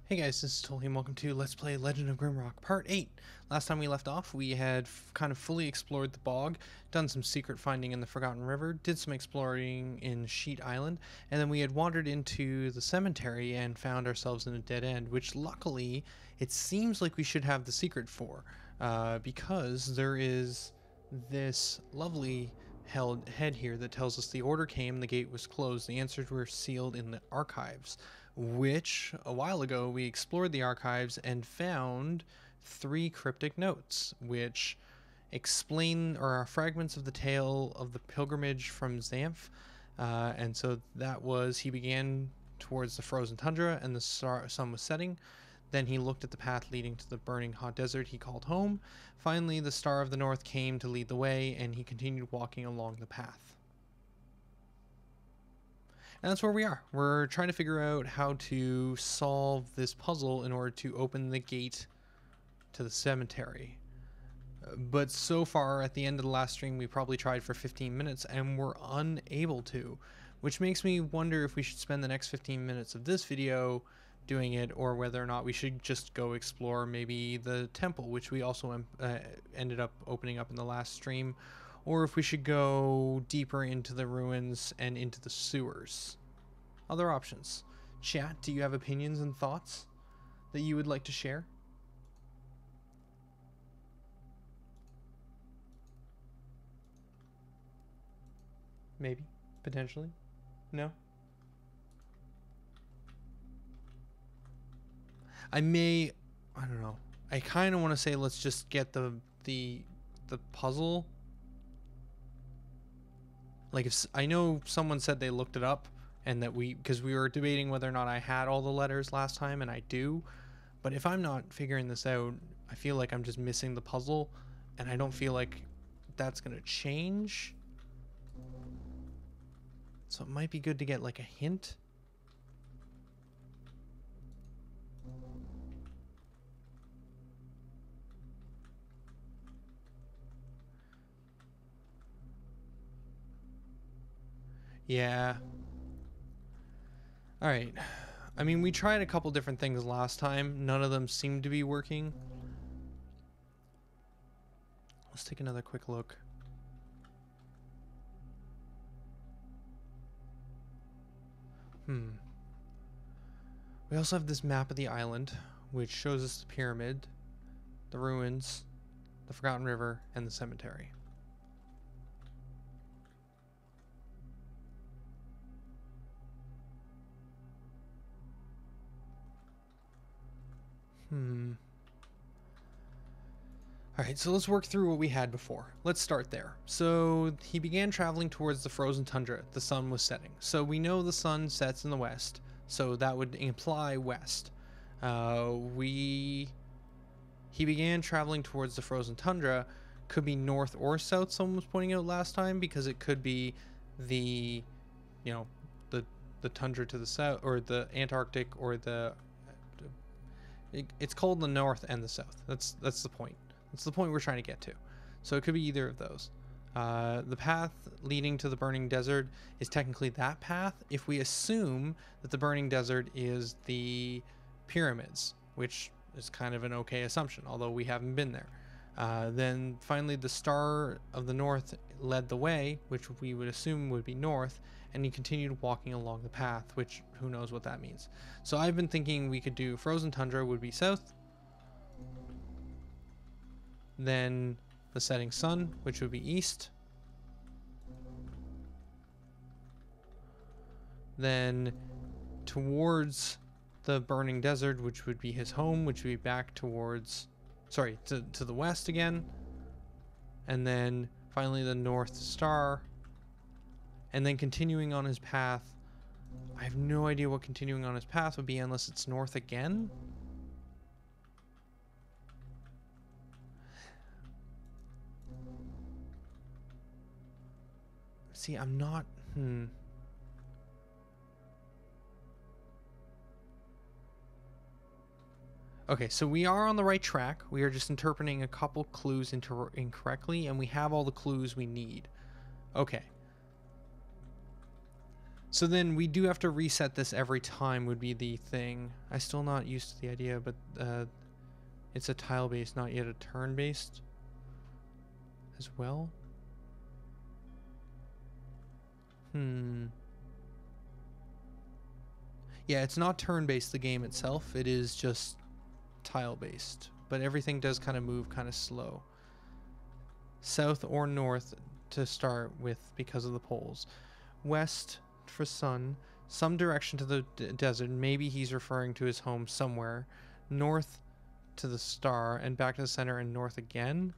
Hey guys, this is Tolly and welcome to Let's Play Legend of Grimrock Part 8. Last time we left off, we had kind of fully explored the bog, done some secret finding in the Forgotten River, did some exploring in Sheet Island, and then we had wandered into the cemetery and found ourselves in a dead end, which luckily it seems like we should have the secret for, because there is this lovely head here that tells us the order came, the gate was closed, the answers were sealed in the archives, which a while ago we explored the archives and found 3 cryptic notes which explain or are fragments of the tale of the pilgrimage from Xanth. And so that was, he began towards the frozen tundra and the sun was setting. Then he looked at the path leading to the burning hot desert he called home. Finally, the Star of the North came to lead the way, and he continued walking along the path. And that's where we are. We're trying to figure out how to solve this puzzle in order to open the gate to the cemetery. But so far, at the end of the last stream, we probably tried for 15 minutes, and we're unable to. Which makes me wonder if we should spend the next 15 minutes of this video doing it, or whether or not we should just go explore maybe the temple, which we also ended up opening up in the last stream, or if we should go deeper into the ruins and into the sewers. Other options. Chat, do you have opinions and thoughts that you would like to share? Maybe, potentially. No? I don't know. I kind of want to say let's just get the puzzle. Like, if I know someone said they looked it up and that because we were debating whether or not I had all the letters last time, and I do, but if I'm not figuring this out, I feel like I'm just missing the puzzle, and I don't feel like that's gonna change. So it might be good to get like a hint. Yeah. Alright. I mean, we tried a couple different things last time. None of them seemed to be working. Let's take another quick look. We also have this map of the island, which shows us the pyramid, the ruins, the Forgotten River, and the cemetery. Alright, so let's work through what we had before. Let's start there. So he began traveling towards the frozen tundra. The sun was setting. So we know the sun sets in the west, so that would imply west. He began traveling towards the frozen tundra. Could be north or south, someone was pointing out last time, because it could be the, you know, the tundra to the south, or the Antarctic, or it's called the north and the south. That's the point. That's the point we're trying to get to. So it could be either of those. The path leading to the burning desert is technically that path, if we assume that the burning desert is the pyramids, which is kind of an okay assumption, although we haven't been there. Then finally the Star of the North led the way, which we would assume would be north, and he continued walking along the path, which who knows what that means. So I've been thinking we could do frozen tundra would be south, then the setting sun, which would be east, then towards the burning desert, which would be his home, which would be back towards, sorry, to the west again, and then finally the North Star, and then continuing on his path. I have no idea what continuing on his path would be unless it's north again. See, I'm not... Okay, so we are on the right track. We are just interpreting a couple clues incorrectly, and we have all the clues we need. Okay. So then we do have to reset this every time would be the thing. I'm still not used to the idea, but it's a tile-based, not yet a turn-based as well. Yeah, it's not turn-based, the game itself. It is just tile-based. But everything does kind of move kind of slow. South or north to start with because of the poles. West for sun. Some direction to the desert. Maybe he's referring to his home somewhere. North to the star and back to the center and north again.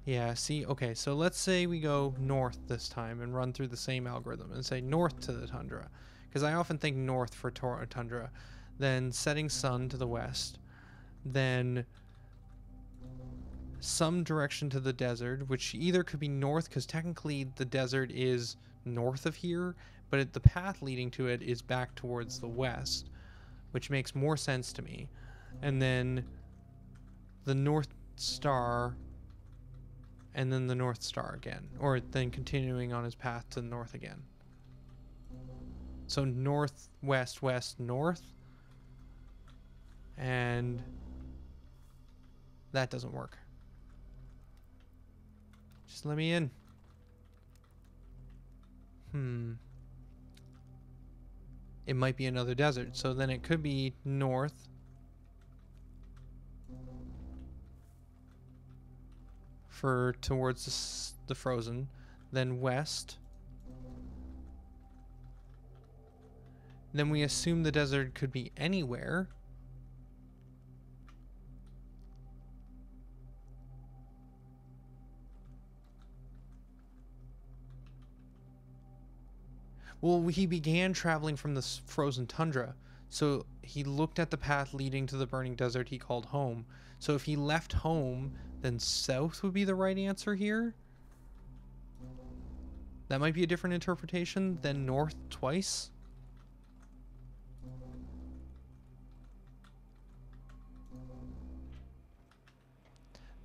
Yeah, see, okay, so let's say we go north this time and run through the same algorithm and say north to the tundra. Because I often think north for tundra. Then setting sun to the west. Then some direction to the desert, which either could be north, because technically the desert is north of here, but the path leading to it is back towards the west, which makes more sense to me. And then the North Star, and then the North Star again, or then continuing on his path to the north again. So north, west, west, north, and that doesn't work. Just let me in. It might be another desert, so then it could be north. For towards the frozen, then west. Then we assume the desert could be anywhere. Well, he began traveling from the frozen tundra, so he looked at the path leading to the burning desert he called home. So if he left home, then south would be the right answer here. That might be a different interpretation than north twice.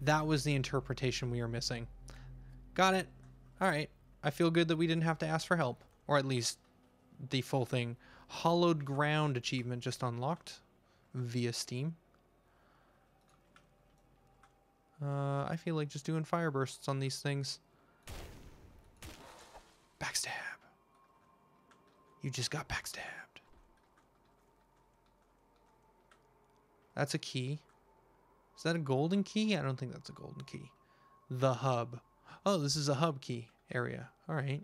That was the interpretation we were missing. Got it. All right. I feel good that we didn't have to ask for help. Or at least the full thing. Hollowed Ground achievement just unlocked via Steam. I feel like just doing fire bursts on these things. Backstab. You just got backstabbed. That's a key. Is that a golden key? I don't think that's a golden key. The hub. Oh, this is a hub key area. All right.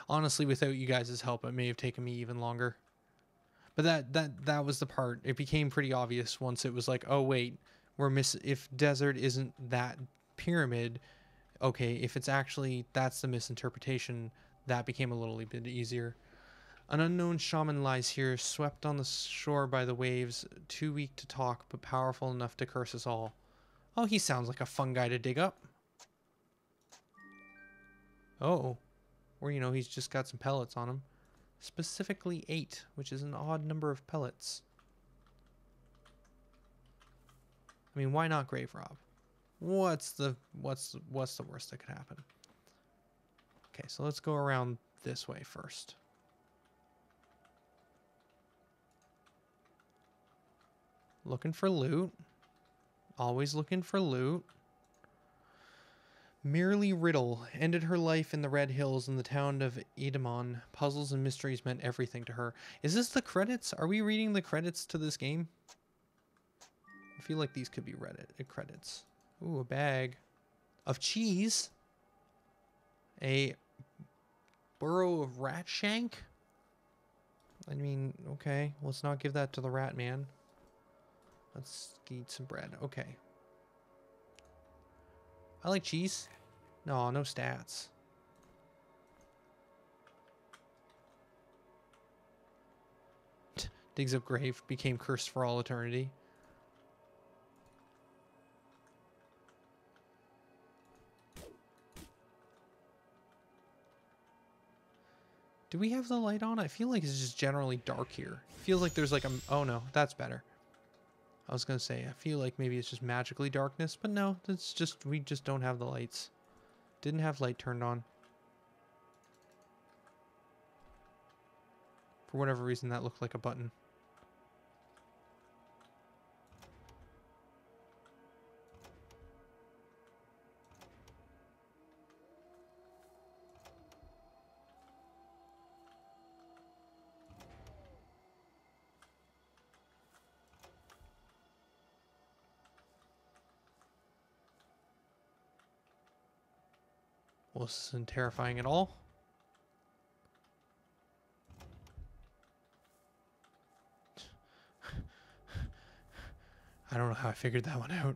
Honestly, without you guys' help, it may have taken me even longer. But that was the part. It became pretty obvious once it was like, oh wait, if desert isn't that pyramid, okay, if it's actually that's the misinterpretation, that became a little bit easier. An unknown shaman lies here, swept on the shore by the waves, too weak to talk, but powerful enough to curse us all. Oh, he sounds like a fun guy to dig up. Oh. Or, you know, he's just got some pellets on him. Specifically 8, which is an odd number of pellets. I mean, why not grave rob? What's the worst that could happen? Okay, so let's go around this way first. Looking for loot. Always looking for loot. Merely Riddle ended her life in the Red Hills in the town of Edamon. Puzzles and mysteries meant everything to her. Is this the credits? Are we reading the credits to this game? I feel like these could be credits. Ooh, a bag of cheese. A burrow of rat shank. I mean, okay. Let's not give that to the rat man. Let's eat some bread. Okay. I like cheese. No, no stats. Digs up grave, became cursed for all eternity. Do we have the light on? I feel like it's just generally dark here. Feels like there's like a... Oh no, that's better. I was gonna say, I feel like maybe it's just magically darkness, but no, it's just, we just don't have the lights. Didn't have light turned on. For whatever reason, that looked like a button. Well, this isn't terrifying at all. I don't know how I figured that one out.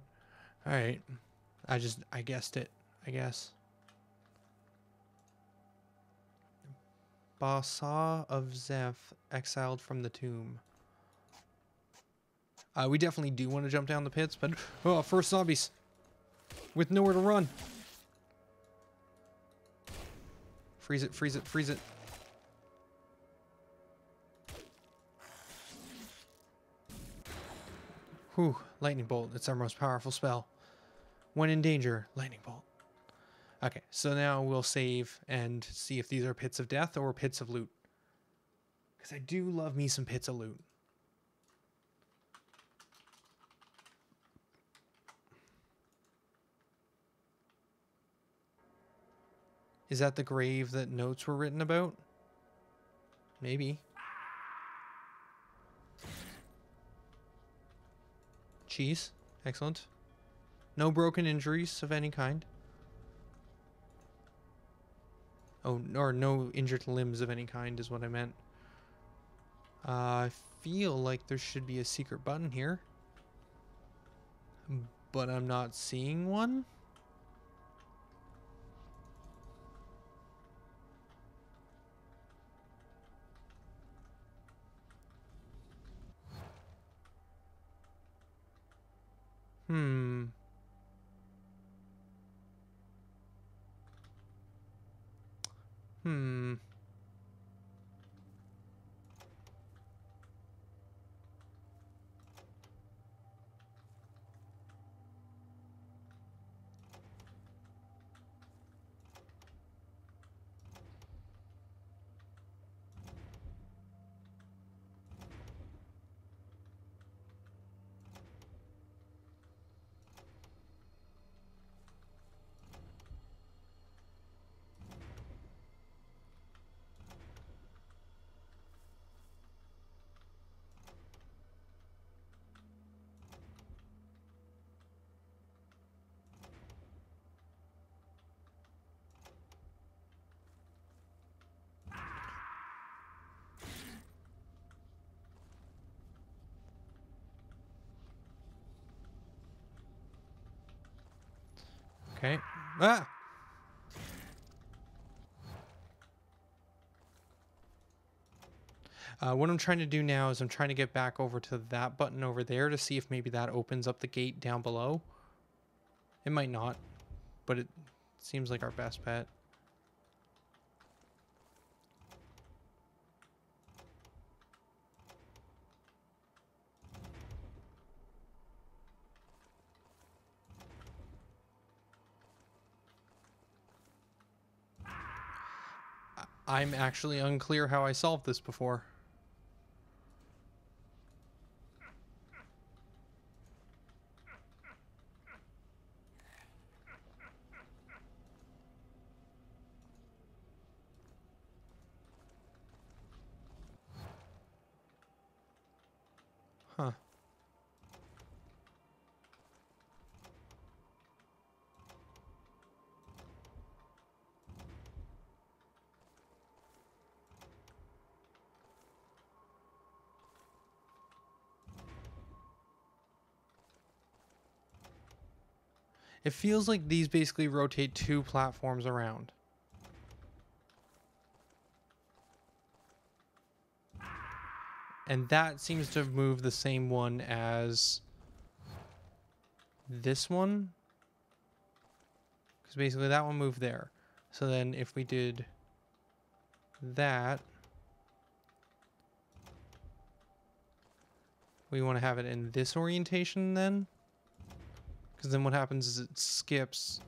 Alright. I guessed it, I guess. Basa of Zeph, exiled from the tomb. We definitely do want to jump down the pits, but... Oh, first zombies! With nowhere to run! Freeze it, freeze it, freeze it. Whew, lightning bolt. It's our most powerful spell. When in danger, lightning bolt. Okay, so now we'll save and see if these are pits of death or pits of loot. Because I do love me some pits of loot. Is that the grave that notes were written about? Maybe. Cheese. Excellent. No broken injuries of any kind. Oh, or no injured limbs of any kind is what I meant. I feel like there should be a secret button here. But I'm not seeing one. Hmm. Hmm. Okay. Ah! What I'm trying to do now is I'm trying to get back over to that button over there to see if maybe that opens up the gate down below. It might not, but it seems like our best bet. I'm actually unclear how I solved this before. Huh. It feels like these basically rotate two platforms around. And that seems to move the same one as this one. Because basically that one moved there. So then if we did that, We want to have it in this orientation then. Because then what happens is it skips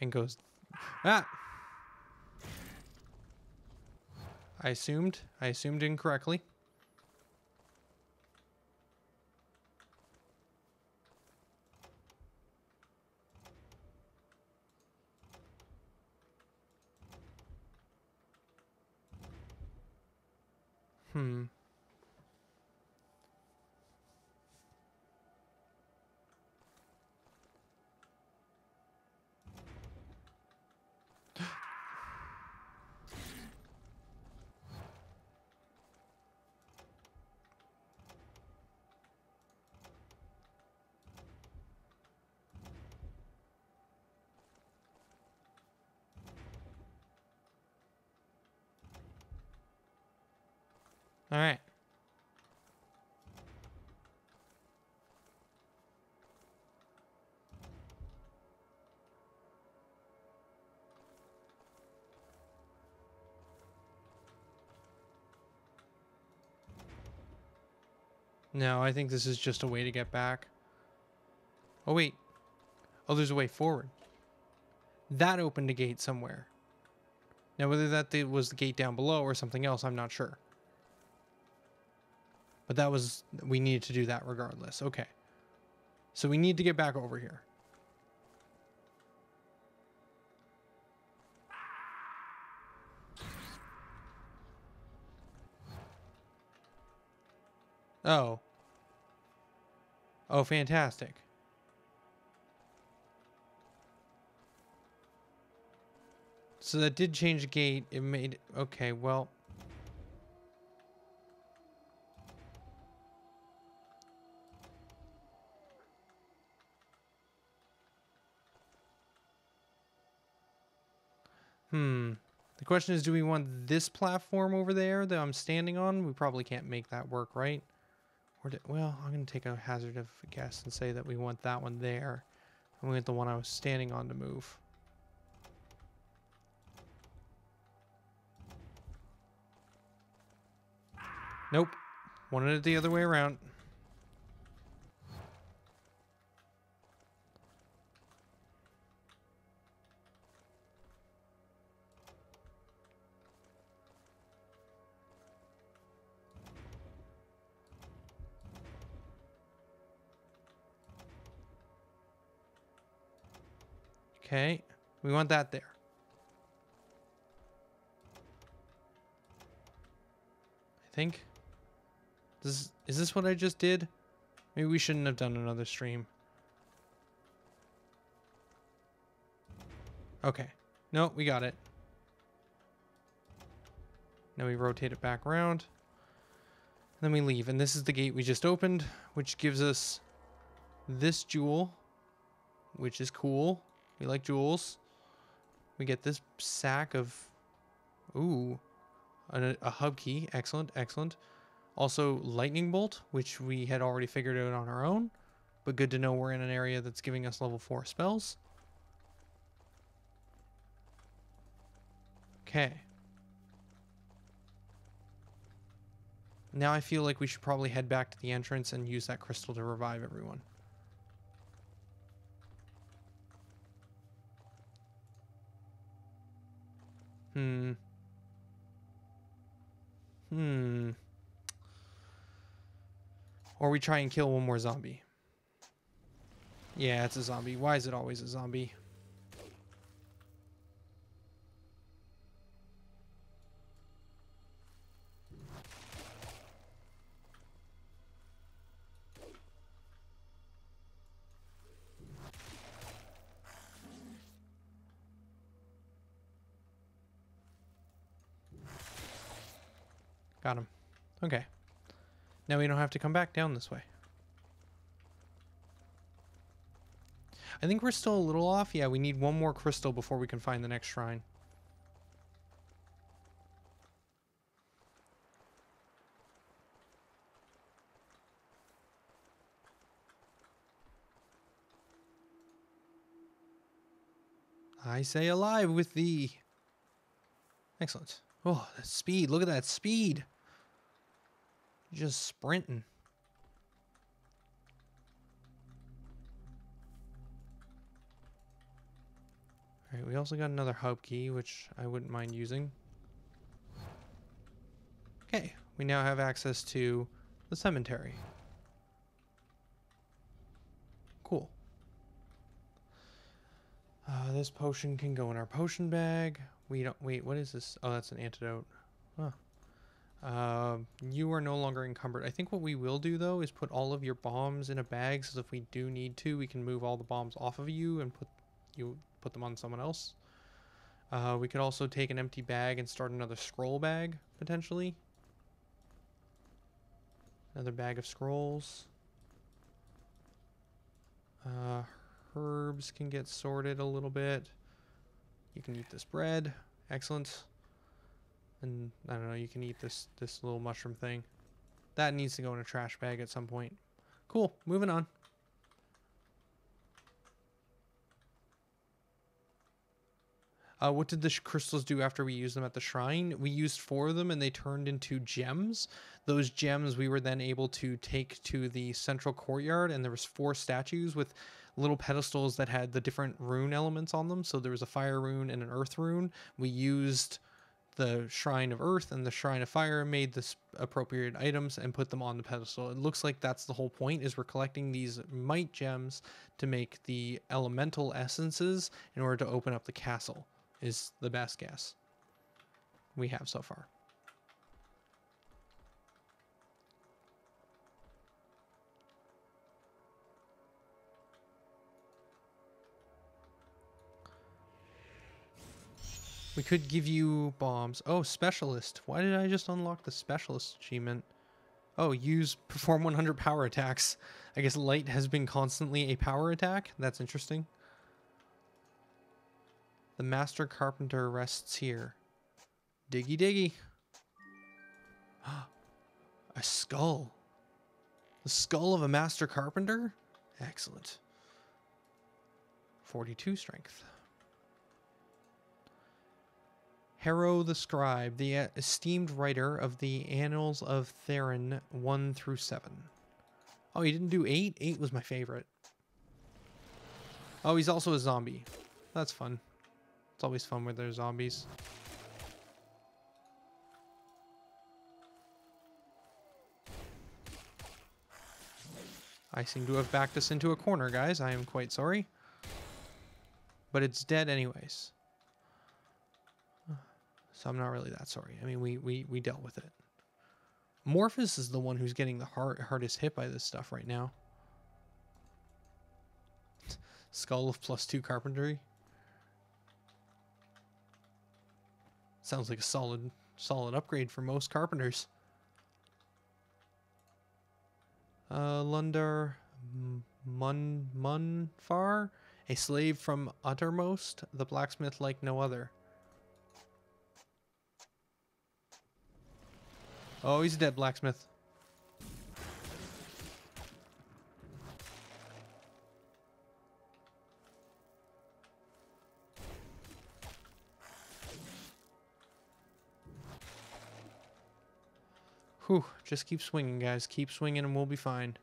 and goes... Ah! I assumed incorrectly. All right. No, I think this is just a way to get back. Oh, wait. Oh, there's a way forward. That opened a gate somewhere. Now, whether that was the gate down below or something else, I'm not sure. But that was... we needed to do that regardless. Okay. So we need to get back over here. Oh. Oh, fantastic. So that did change the gate. It made... okay, well... The question is, do we want this platform over there that I'm standing on? We probably can't make that work, right? Or well, I'm going to take a hazard of a guess and say that we want that one there. And we want the one I was standing on to move. Nope. Wanted it the other way around. Okay. We want that there. I think. Is this what I just did? Maybe we shouldn't have done another stream. Okay. No, we got it. Now we rotate it back around. Then we leave. And this is the gate we just opened, which gives us this jewel, which is cool. We like jewels. We get this sack of... ooh. A hub key. Excellent, excellent. Also, lightning bolt, which we had already figured out on our own. But good to know we're in an area that's giving us level 4 spells. Okay. Now I feel like we should probably head back to the entrance and use that crystal to revive everyone. Or we try and kill one more zombie. Yeah, it's a zombie. Why is it always a zombie? Got him. Okay. Now we don't have to come back down this way. I think we're still a little off. Yeah, we need one more crystal before we can find the next shrine. I say alive with thee. Excellent. Oh, that speed. Look at that speed. Just sprinting. Alright, we also got another hub key, which I wouldn't mind using. Okay, we now have access to the cemetery. Cool. This potion can go in our potion bag. We don't... Wait, what is this? Oh, that's an antidote. Huh. You are no longer encumbered. I think what we will do, though, is put all of your bombs in a bag, so if we do need to, we can move all the bombs off of you and put them on someone else. We could also take an empty bag and start another scroll bag, potentially. Another bag of scrolls. Herbs can get sorted a little bit. You can eat this bread. Excellent. And I don't know, you can eat this little mushroom thing. That needs to go in a trash bag at some point. Cool, moving on. What did the crystals do after we used them at the shrine? We used 4 of them and they turned into gems. Those gems we were then able to take to the central courtyard, and there was 4 statues with little pedestals that had the different rune elements on them. So there was a fire rune and an earth rune. We used the Shrine of Earth and the Shrine of Fire, made the appropriate items and put them on the pedestal. It looks like that's the whole point, is we're collecting these might gems to make the elemental essences in order to open up the castle, is the best guess we have so far. We could give you bombs. Oh, specialist. Why did I just unlock the specialist achievement? Oh, perform 100 power attacks. I guess light has been constantly a power attack. That's interesting. The master carpenter rests here. Diggy diggy. A skull. The skull of a master carpenter? Excellent. 42 strength. Harrow the Scribe, the esteemed writer of the Annals of Theron 1 through 7. Oh, he didn't do 8? 8 was my favorite. Oh, he's also a zombie. That's fun. It's always fun when there's zombies. I seem to have backed us into a corner, guys. I am quite sorry. But it's dead anyways. So I'm not really that sorry. I mean, we dealt with it. Morphus is the one who's getting the hardest hit by this stuff right now. Skull of +2 carpentry. Sounds like a solid upgrade for most carpenters. Lundar Munfar, a slave from Uttermost, the blacksmith like no other. Oh, he's a dead blacksmith. Whew, just keep swinging, guys. Keep swinging and we'll be fine.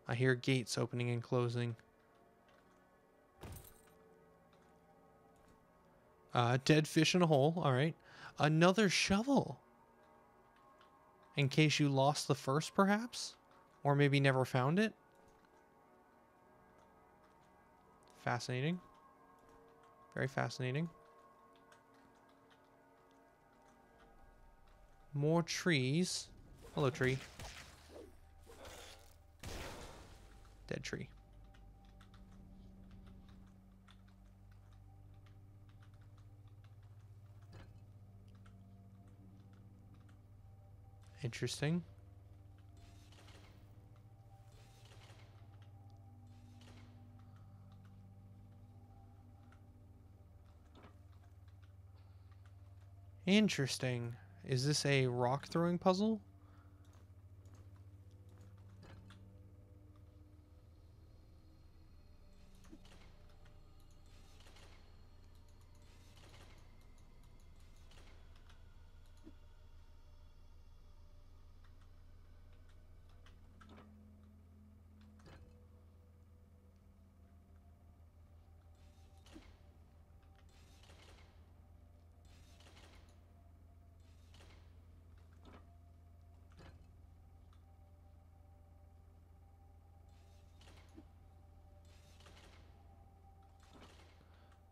I hear gates opening and closing. Dead fish in a hole. All right. Another shovel. In case you lost the first, perhaps? Or maybe never found it? Fascinating. Very fascinating. More trees. Hello, tree. Dead tree. Interesting. Interesting. Is this a rock throwing puzzle?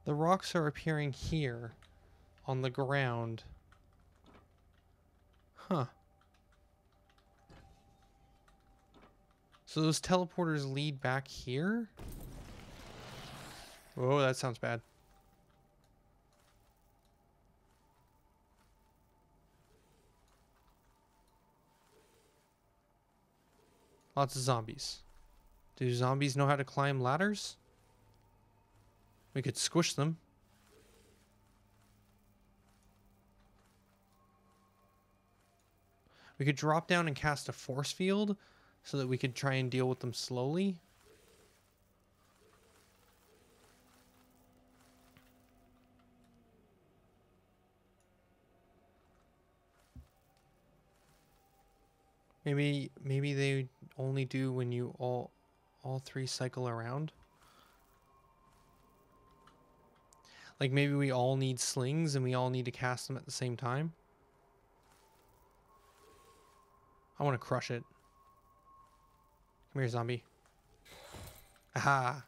The rocks are appearing here on the ground. Huh. So those teleporters lead back here? Oh, that sounds bad. Lots of zombies. Do zombies know how to climb ladders? We could squish them. We could drop down and cast a force field so that we could try and deal with them slowly. Maybe they only do when you all three cycle around. Like maybe we all need slings and we all need to cast them at the same time. I want to crush it. Come here, zombie. Aha.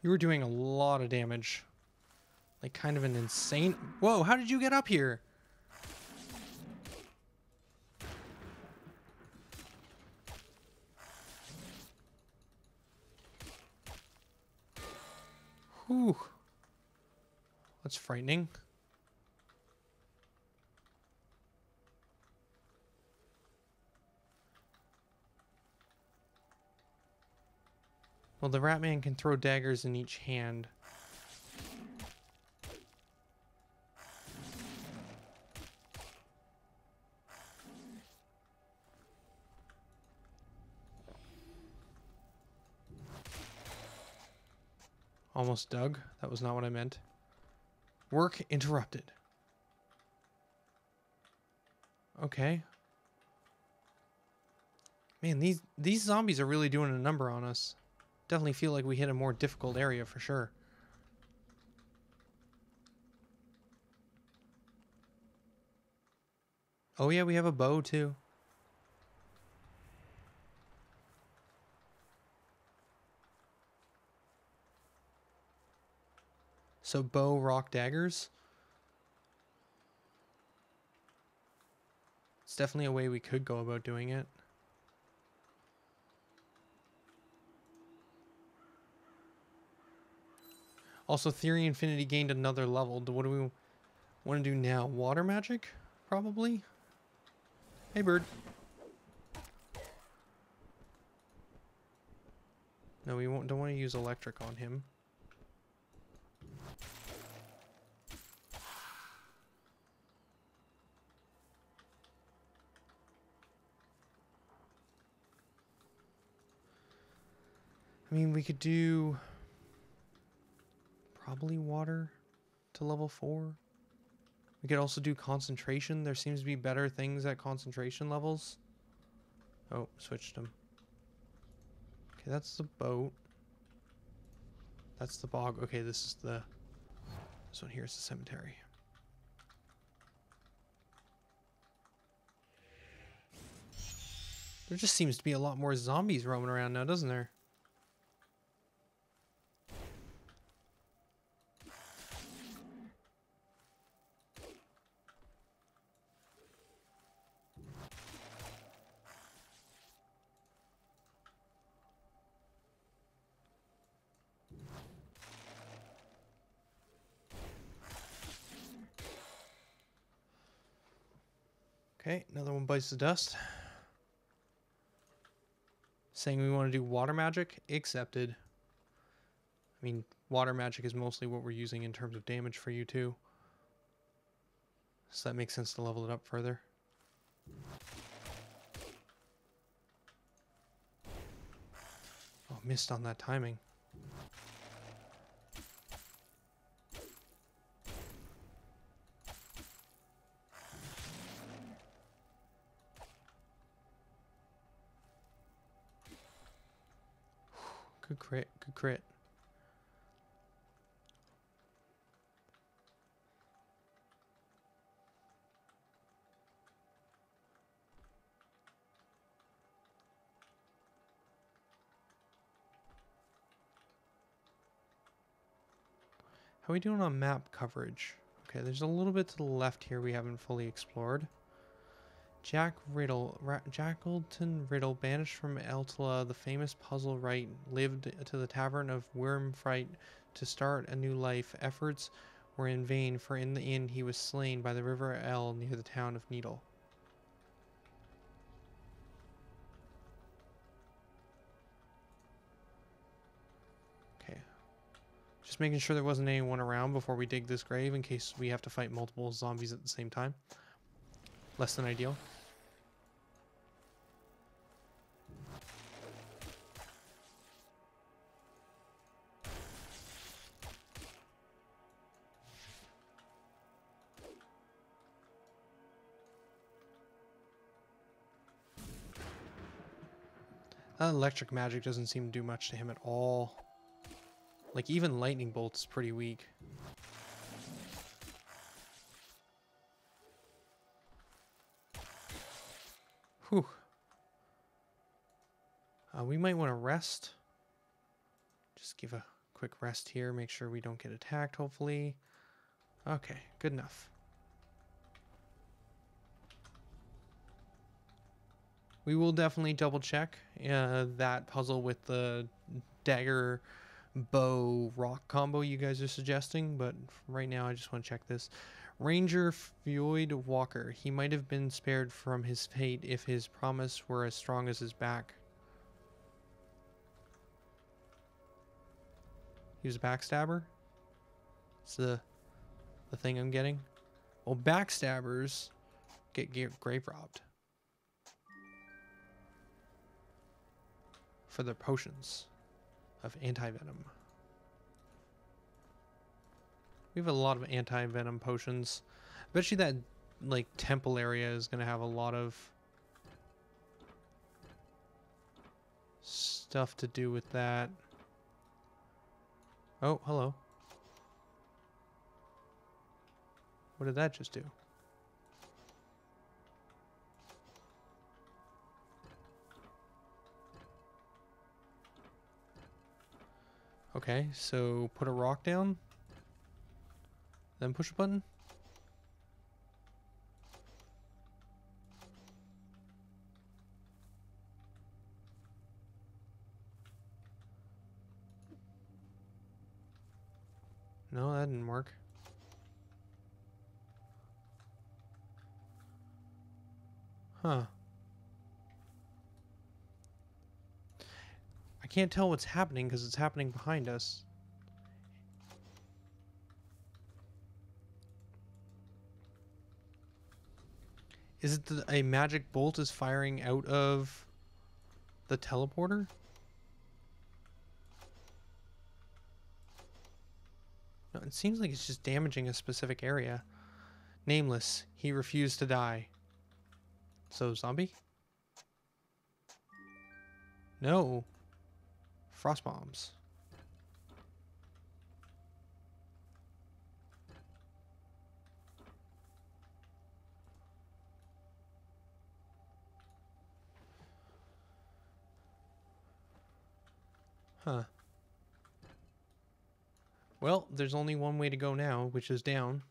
You were doing a lot of damage. Like kind of an insane... Whoa, how did you get up here? Whew. That's frightening. Well, the Ratman can throw daggers in each hand. Almost dug. That was not what I meant. Work interrupted. Okay. Man, these zombies are really doing a number on us. Definitely feel like we hit a more difficult area for sure. Oh yeah, we have a bow too. So bow, rock, daggers. It's definitely a way we could go about doing it. Also, Theory Infinity gained another level. What do we want to do now? Water magic? Probably? Hey, bird. No, we don't want to use electric on him. I mean, we could do probably water to level 4. We could also do concentration. There seems to be better things at concentration levels. Oh, switched them. Okay, that's the boat. That's the bog. Okay, this one here is the cemetery. There just seems to be a lot more zombies roaming around now, doesn't there? Okay, another one bites the dust. Saying we want to do water magic? Accepted. I mean, water magic is mostly what we're using in terms of damage for you too. So that makes sense to level it up further. Oh, missed on that timing. Good crit. Good crit. How are we doing on map coverage? Okay, there's a little bit to the left here we haven't fully explored. Jackleton Riddle, banished from Eltala, the famous puzzle wright, lived to the tavern of Wormfright to start a new life. Efforts were in vain, for in the end he was slain by the River El near the town of Needle. Okay. Just making sure there wasn't anyone around before we dig this grave in case we have to fight multiple zombies at the same time. Less than ideal. Electric magic doesn't seem to do much to him at all. Like, even lightning bolt is pretty weak. Whew. We might want to rest. Just give a quick rest here. Make sure we don't get attacked, hopefully. Okay, good enough. We will definitely double check that puzzle with the dagger bow rock combo you guys are suggesting, but right now I just want to check this. Ranger Floyd Walker. He might have been spared from his fate if his promise were as strong as his back. He was a backstabber? It's the thing I'm getting. Well, backstabbers get grave robbed for their potions of anti-venom. We have a lot of anti-venom potions. I bet you that, like, temple area is going to have a lot of stuff to do with that. Oh, hello. What did that just do? Okay, so put a rock down, then push a button. No, that didn't work. Huh. I can't tell what's happening because it's happening behind us. Is it that a magic bolt is firing out of the teleporter? No, it seems like it's just damaging a specific area. Nameless. He refused to die. So, zombie? No. Frost bombs. Huh. Well, there's only one way to go now, which is down.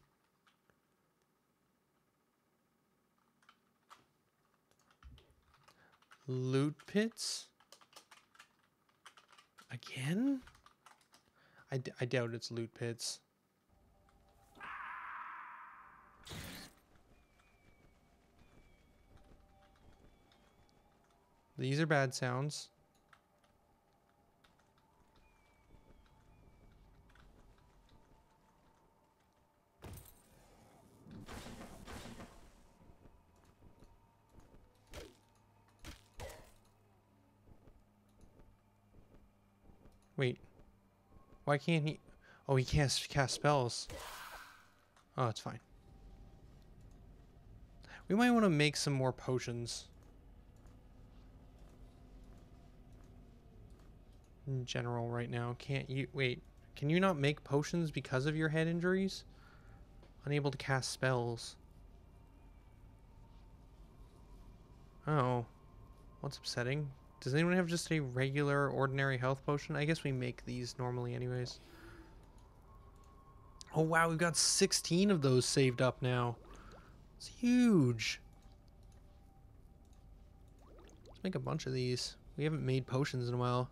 Loot pits? Again? I doubt it's loot pits. These are bad sounds. Wait. Why can't he? Oh, he can't cast spells. Oh, it's fine. We might want to make some more potions. in general right now. Can't you... Wait. Can you not make potions because of your head injuries? Unable to cast spells. Oh. What's upsetting? Does anyone have just a regular, ordinary health potion? I guess we make these normally anyways. Oh wow, we've got 16 of those saved up now. It's huge. Let's make a bunch of these. We haven't made potions in a while.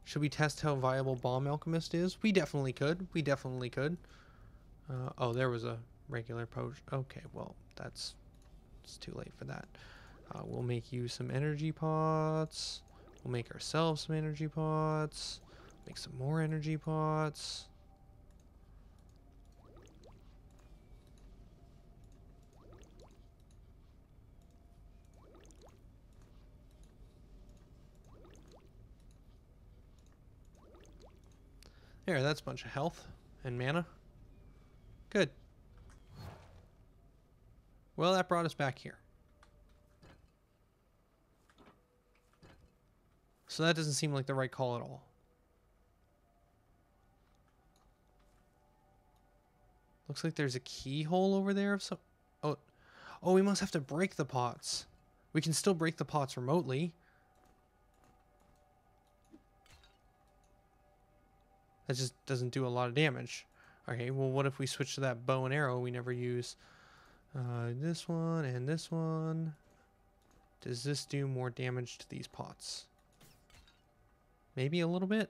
Should we test how viable Bomb Alchemist is? We definitely could. We definitely could. Oh, there was a regular potion. Okay, well, it's too late for that. We'll make you some energy pots. We'll make ourselves some energy pots. Make some more energy pots. There, that's a bunch of health and mana. Good. Well, that brought us back here. So that doesn't seem like the right call at all. Looks like there's a keyhole over there of some... Oh, we must have to break the pots. We can still break the pots remotely. That just doesn't do a lot of damage. Okay, well, what if we switch to that bow and arrow we never use? This one and this one. Does this do more damage to these pots? Maybe a little bit?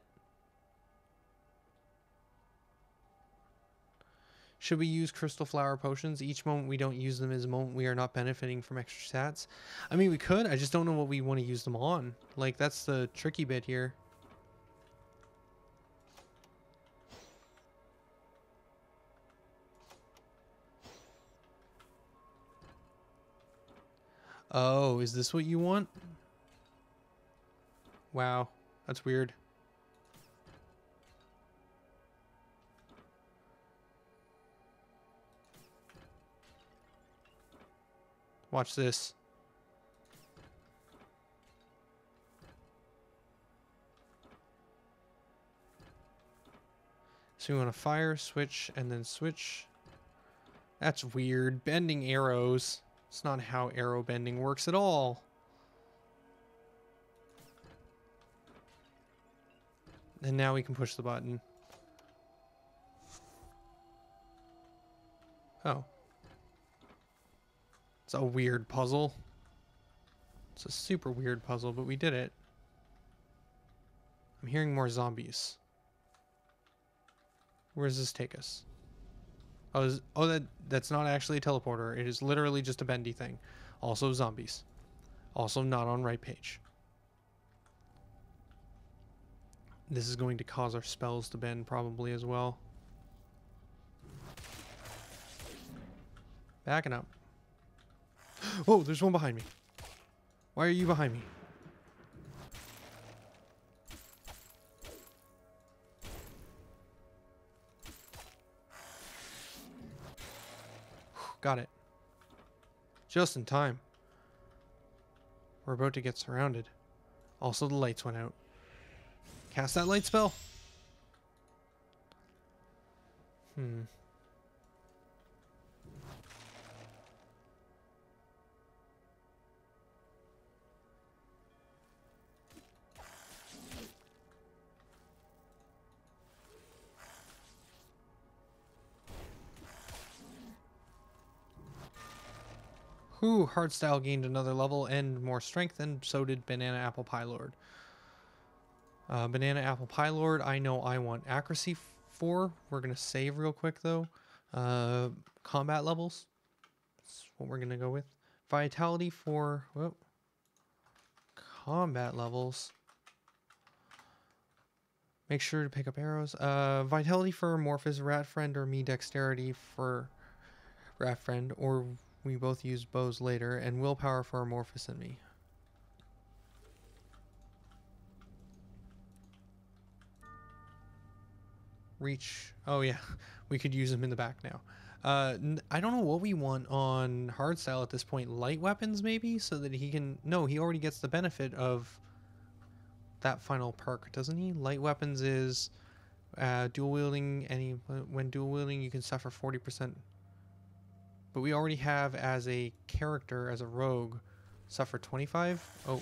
Should we use crystal flower potions? Each moment we don't use them is a moment we are not benefiting from extra stats. I mean, we could. I just don't know what we want to use them on. Like, that's the tricky bit here. Oh, is this what you want? Wow, that's weird. Watch this. So we want to fire, switch, and then switch. That's weird. Bending arrows. It's not how arrow bending works at all. And now we can push the button. Oh. It's a weird puzzle. It's a super weird puzzle, but we did it. I'm hearing more zombies. Where does this take us? Oh, that's not actually a teleporter. It is literally just a bendy thing. Also zombies. Also not on right page. This is going to cause our spells to bend probably as well. Backing up. Oh, there's one behind me. Why are you behind me? Got it. Just in time. We're about to get surrounded. Also, the lights went out. Cast that light spell. Whew, Hardstyle gained another level and more strength, and so did Banana Apple Pie Lord. Banana Apple Pie Lord, I know I want accuracy for. We're going to save real quick, though. Combat levels. That's what we're going to go with. Vitality for... Whoop. Combat levels. Make sure to pick up arrows. Vitality for Amorphous Rat Friend, or me Dexterity for Rat Friend, or... We both use bows later, and willpower for Amorphous and me. Reach. Oh yeah, we could use them in the back now. I don't know what we want on Hardstyle at this point. Light weapons maybe, so that he can... No, he already gets the benefit of that final perk, doesn't he? Light weapons is dual wielding. When dual wielding, you can suffer 40%. But we already have as a character, as a rogue, suffer 25. Oh,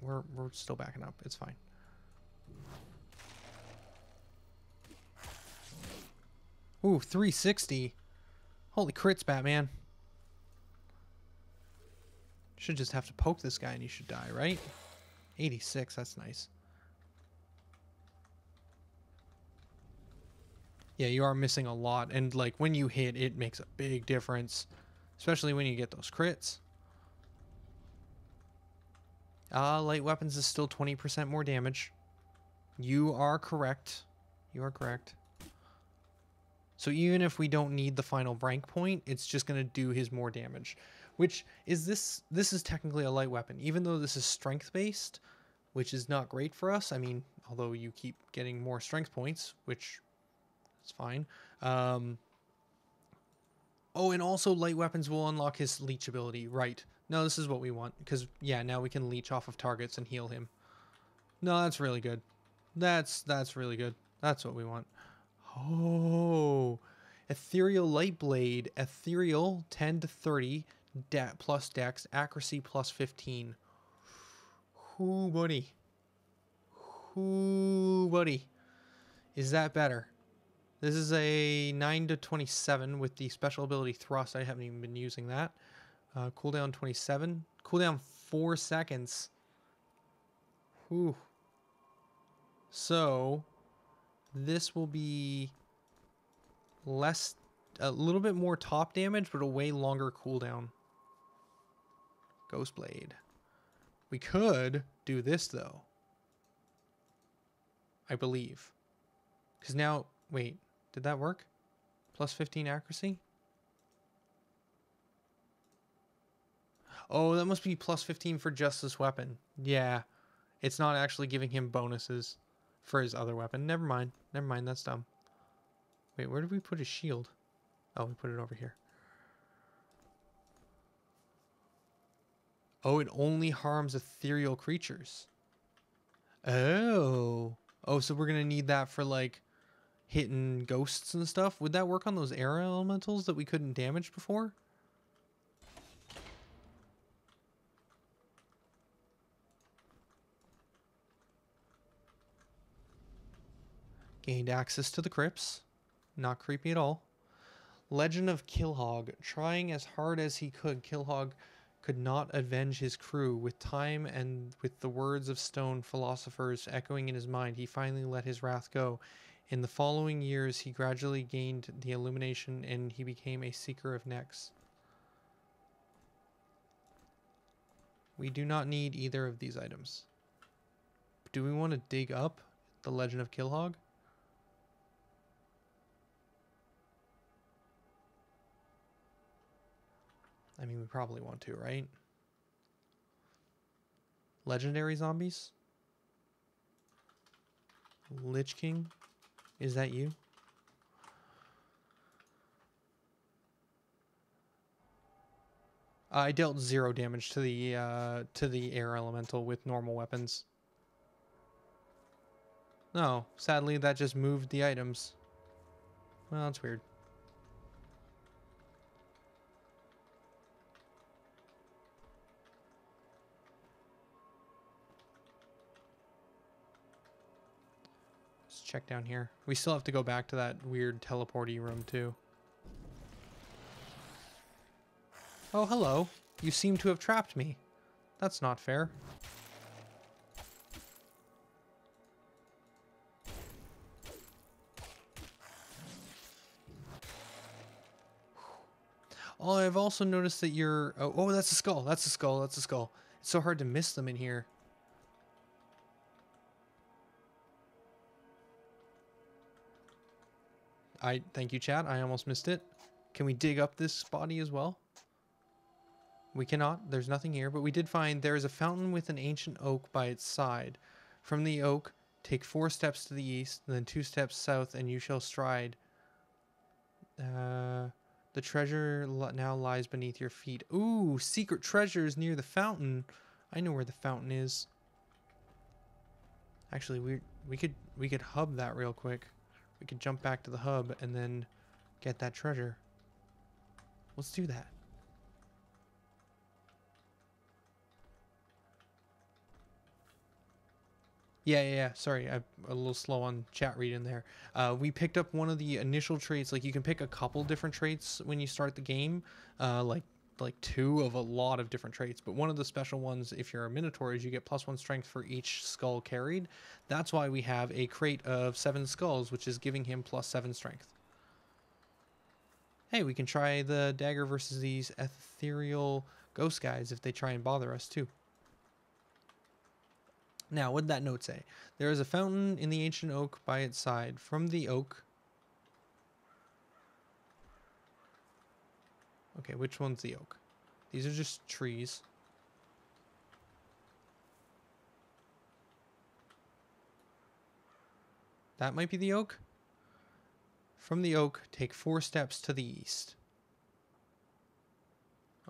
we're still backing up. It's fine. Ooh, 360. Holy crits, Batman. Should just have to poke this guy and he should die, right? 86, that's nice. Yeah, you are missing a lot. And, like, when you hit, it makes a big difference. Especially when you get those crits. Light weapons is still 20% more damage. You are correct. You are correct. So even if we don't need the final rank point, it's just going to do his more damage. Which is this is technically a light weapon. Even though this is strength based, which is not great for us. I mean, although you keep getting more strength points, which is fine. Oh, and also light weapons will unlock his leech ability. Right. No, this is what we want. Because, yeah, now we can leech off of targets and heal him. No, that's really good. That's really good. That's what we want. Oh, Ethereal Light Blade. Ethereal 10 to 30 plus dex. Accuracy plus 15. Ooh, buddy. Ooh, buddy. Is that better? This is a 9 to 27 with the special ability Thrust. I haven't even been using that. Cooldown 27. Cooldown 4 seconds. Ooh. So, this will be less, a little bit more top damage, but a way longer cooldown. Ghost Blade. We could do this, though. I believe. Because now, wait, did that work? Plus 15 accuracy? Oh, that must be plus 15 for just this weapon. Yeah. It's not actually giving him bonuses for his other weapon. Never mind. Never mind, that's dumb. Wait, where did we put his shield? Oh, we put it over here. Oh, it only harms ethereal creatures. Oh. Oh, so we're going to need that for, like, hitting ghosts and stuff. Would that work on those air elementals that we couldn't damage before? Gained access to the crypts. Not creepy at all. Legend of Killhog. Trying as hard as he could, Killhog could not avenge his crew. With time and with the words of stone philosophers echoing in his mind, he finally let his wrath go. In the following years, he gradually gained the illumination and he became a seeker of necks. We do not need either of these items. Do we want to dig up the Legend of Killhog? I mean, we probably want to, right? Legendary zombies? Lich King? Is that you? I dealt 0 damage to the air elemental with normal weapons. No, sadly that just moved the items. Well, that's weird. Let's check down here. We still have to go back to that weird teleporty room too. Oh, hello. You seem to have trapped me. That's not fair. Oh, I've also noticed that you're... Oh, that's a skull. That's a skull. That's a skull. It's so hard to miss them in here. Thank you, chat. I almost missed it. Can we dig up this body as well? We cannot. There's nothing here, but we did find there is a fountain with an ancient oak by its side. From the oak, take 4 steps to the east, then 2 steps south, and you shall stride. The treasure now lies beneath your feet. Ooh, secret treasures near the fountain. I know where the fountain is. Actually, we could hub that real quick. We could jump back to the hub and then get that treasure. Let's do that. Yeah. Sorry, I'm a little slow on chat reading there. We picked up one of the initial traits. Like, you can pick a couple different traits when you start the game. Like two of a lot of different traits. But one of the special ones, if you're a Minotaur, is you get +1 strength for each skull carried. That's why we have a crate of 7 skulls, which is giving him +7 strength. Hey, we can try the dagger versus these ethereal ghost guys if they try and bother us too. Now, what did that note say? There is a fountain in the ancient oak by its side. From the oak... Okay, which one's the oak? These are just trees. That might be the oak. From the oak, take 4 steps to the east.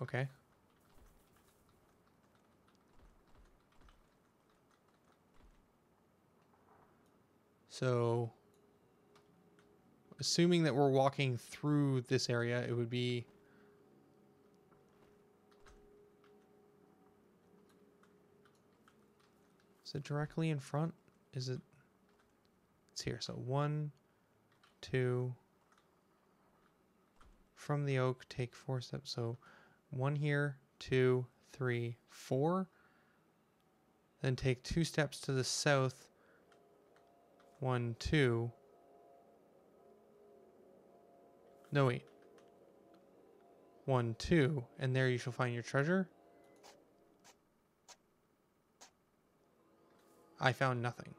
Okay. So, assuming that we're walking through this area, it would be... Is it directly in front? Is it... It's here. So 1, 2... From the oak, take 4 steps. So 1 here, 2, 3, 4. Then take 2 steps to the south. 1, 2. No, wait. 1, 2. And there you shall find your treasure. I found nothing.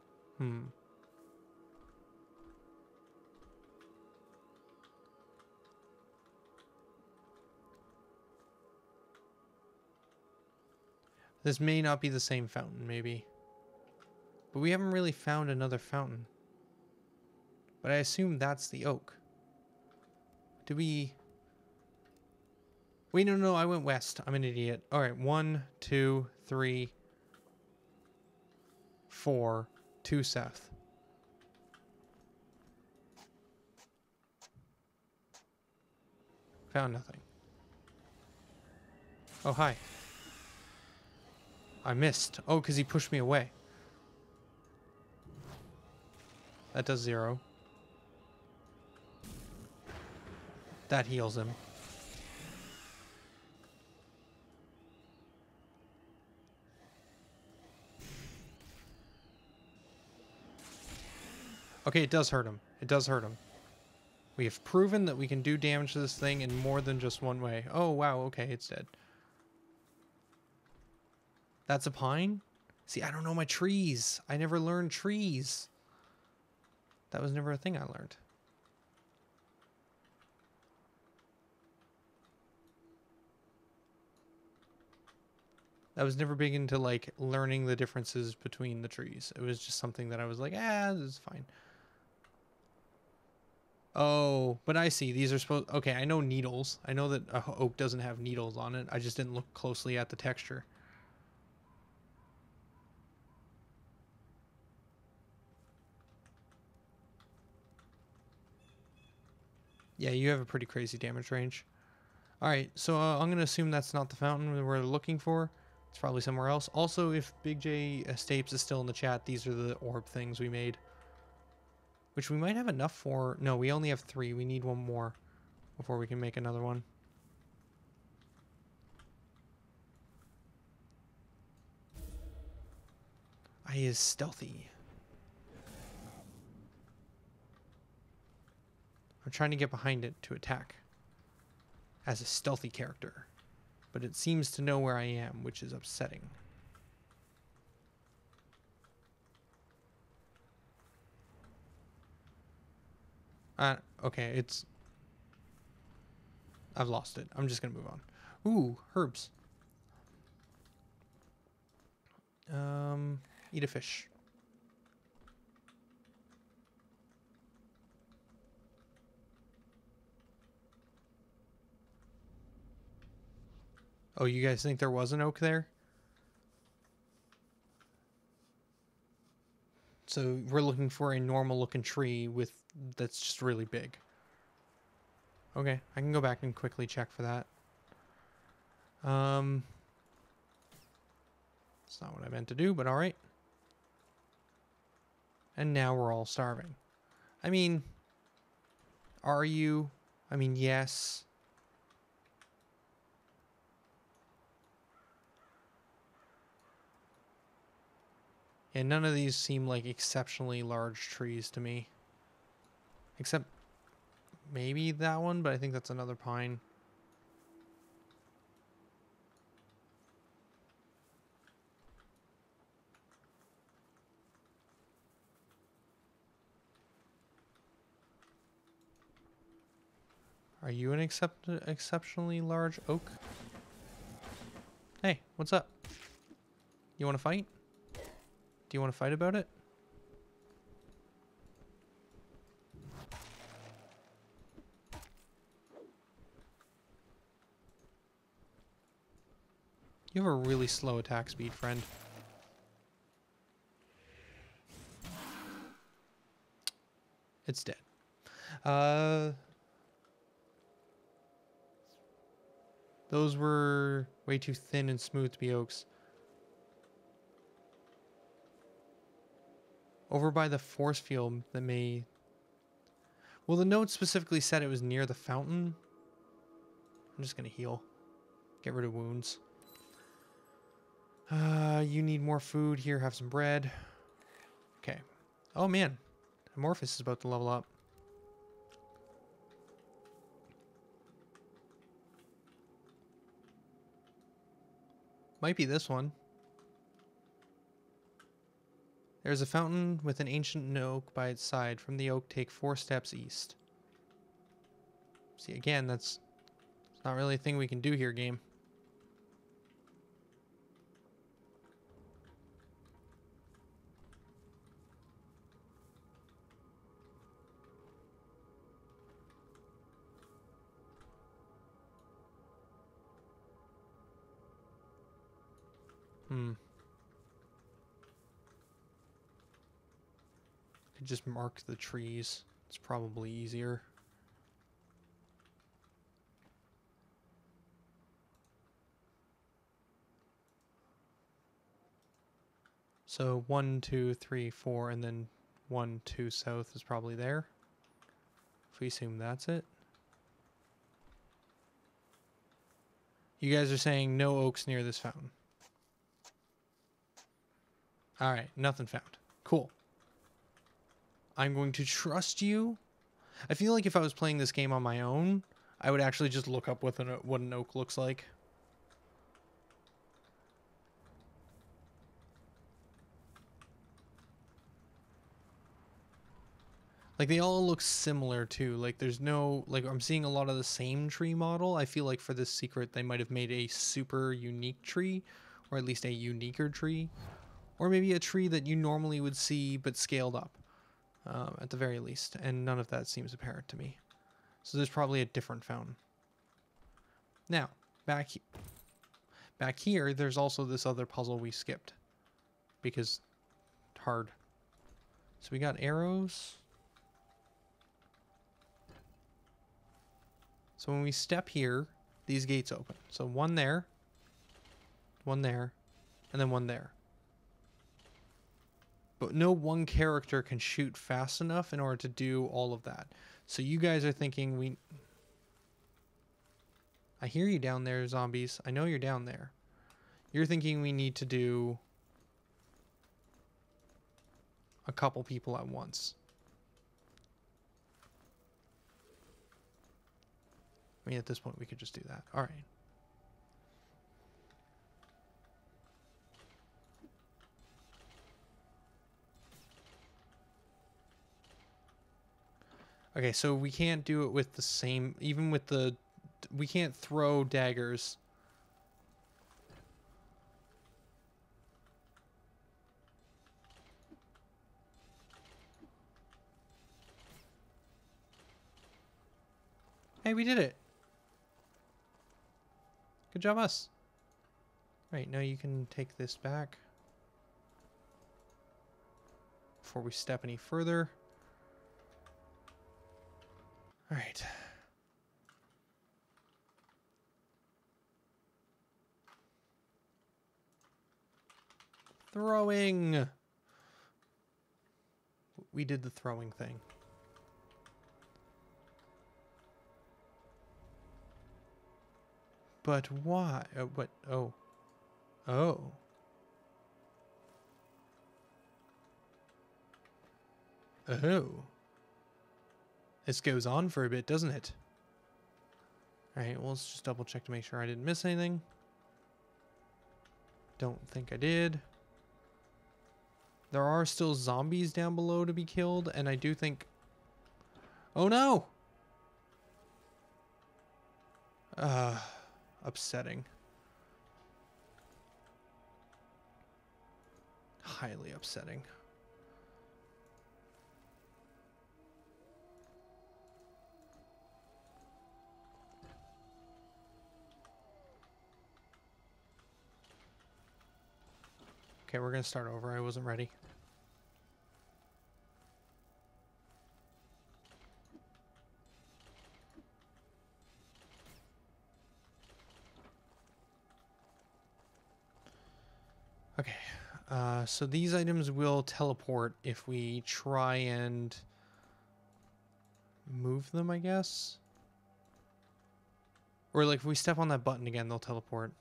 This may not be the same fountain, maybe. But we haven't really found another fountain. But I assume that's the oak. Do we... Wait, no, I went west. I'm an idiot. Alright, 1, 2, 3, 4, 2 south. Found nothing. Oh, hi. I missed. Oh, because he pushed me away. That does 0. That heals him. Okay, it does hurt him. It does hurt him. We have proven that we can do damage to this thing in more than just one way. Oh, wow. Okay, it's dead. That's a pine? See, I don't know my trees. I never learned trees. That was never a thing I learned. I was never big into, like, learning the differences between the trees. It was just something that I was like, this is fine. Oh, but I see. These are supposed... Okay, I know needles. I know that oak doesn't have needles on it. I just didn't look closely at the texture. Yeah, you have a pretty crazy damage range. Alright, so I'm going to assume that's not the fountain we're looking for. It's probably somewhere else. Also, if Big J Stapes is still in the chat, these are the orb things we made. Which we might have enough for... No, we only have 3. We need 1 more before we can make another one. I is stealthy. I'm trying to get behind it to attack as a stealthy character, but it seems to know where I am, which is upsetting. Okay, it's... I've lost it. I'm just gonna move on. Ooh, herbs. Eat a fish. Oh, you guys think there was an oak there? So we're looking for a normal looking tree with that's just really big. Okay, I can go back and quickly check for that. It's not what I meant to do, but all right. And now we're all starving. I mean, are you? I mean, yes. And none of these seem like exceptionally large trees to me. Except maybe that one, but I think that's another pine. Are you an exceptionally large oak? Hey, what's up? You want to fight? Do you want to fight about it? You have a really slow attack speed, friend. It's dead. Those were way too thin and smooth to be oaks. Over by the force field that may... Well, the note specifically said it was near the fountain. I'm just going to heal. Get rid of wounds. You need more food. Here, have some bread. Okay. Oh, man. Amorphous is about to level up. Might be this one. There's a fountain with an ancient oak by its side. From the oak, take 4 steps east. See, again, that's not really a thing we can do here, game. Could just mark the trees. It's probably easier. So 1, 2, 3, 4, and then 1, 2 south is probably there. If we assume that's it. You guys are saying no oaks near this fountain. Alright, nothing found. Cool. I'm going to trust you. I feel like if I was playing this game on my own, I would actually just look up what an oak looks like. Like, they all look similar, too. Like, there's no... Like, I'm seeing a lot of the same tree model. I feel like for this secret, they might have made a super unique tree. Or at least a uniquer tree. Or maybe a tree that you normally would see, but scaled up. At the very least. And none of that seems apparent to me. So there's probably a different fountain. Now, back here, there's also this other puzzle we skipped. Because... hard. So we got arrows... So when we step here, these gates open. So one there, and then one there. But no one character can shoot fast enough in order to do all of that. So you guys are thinking I hear you down there, zombies. I know you're down there. You're thinking we need to do a couple people at once. I mean, at this point, we could just do that. All right. Okay, so we can't do it with the same... Even with the... We can't throw daggers. Hey, we did it. Good job, us. Right, now you can take this back. before we step any further. All right. Throwing. We did the throwing thing. But why? What? Oh. Oh. Oh. This goes on for a bit, doesn't it? Alright, well, let's just double check to make sure I didn't miss anything. Don't think I did. There are still zombies down below to be killed, and I do think... Oh no! Upsetting. Highly upsetting. Okay, we're gonna start over. I wasn't ready. Okay, so these items will teleport if we try and move them, I guess? Or like if we step on that button again, they'll teleport.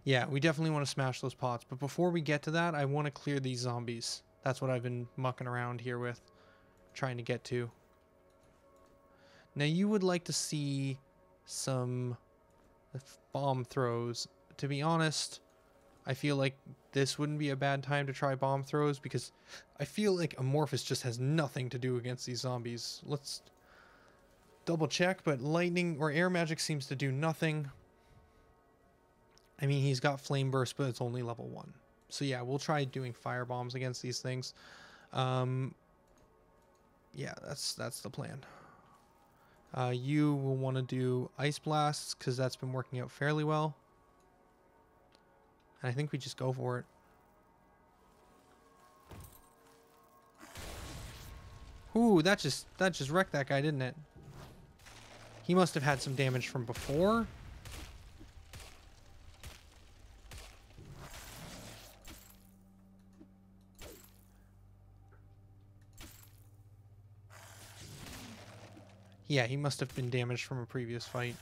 Yeah, we definitely want to smash those pots, but before we get to that, I want to clear these zombies. That's what I've been mucking around here with, trying to get to. Now you would like to see some bomb throws. To be honest, I feel like this wouldn't be a bad time to try bomb throws because I feel like Amorphous just has nothing to do against these zombies. Let's double check, but lightning or air magic seems to do nothing. I mean, he's got flame burst, but it's only level 1. So yeah, we'll try doing fire bombs against these things. Yeah, that's the plan. You will want to do ice blasts because that's been working out fairly well. And I think we just go for it. Ooh, that just wrecked that guy, didn't it? He must have had some damage from before. Yeah, he must have been damaged from a previous fight.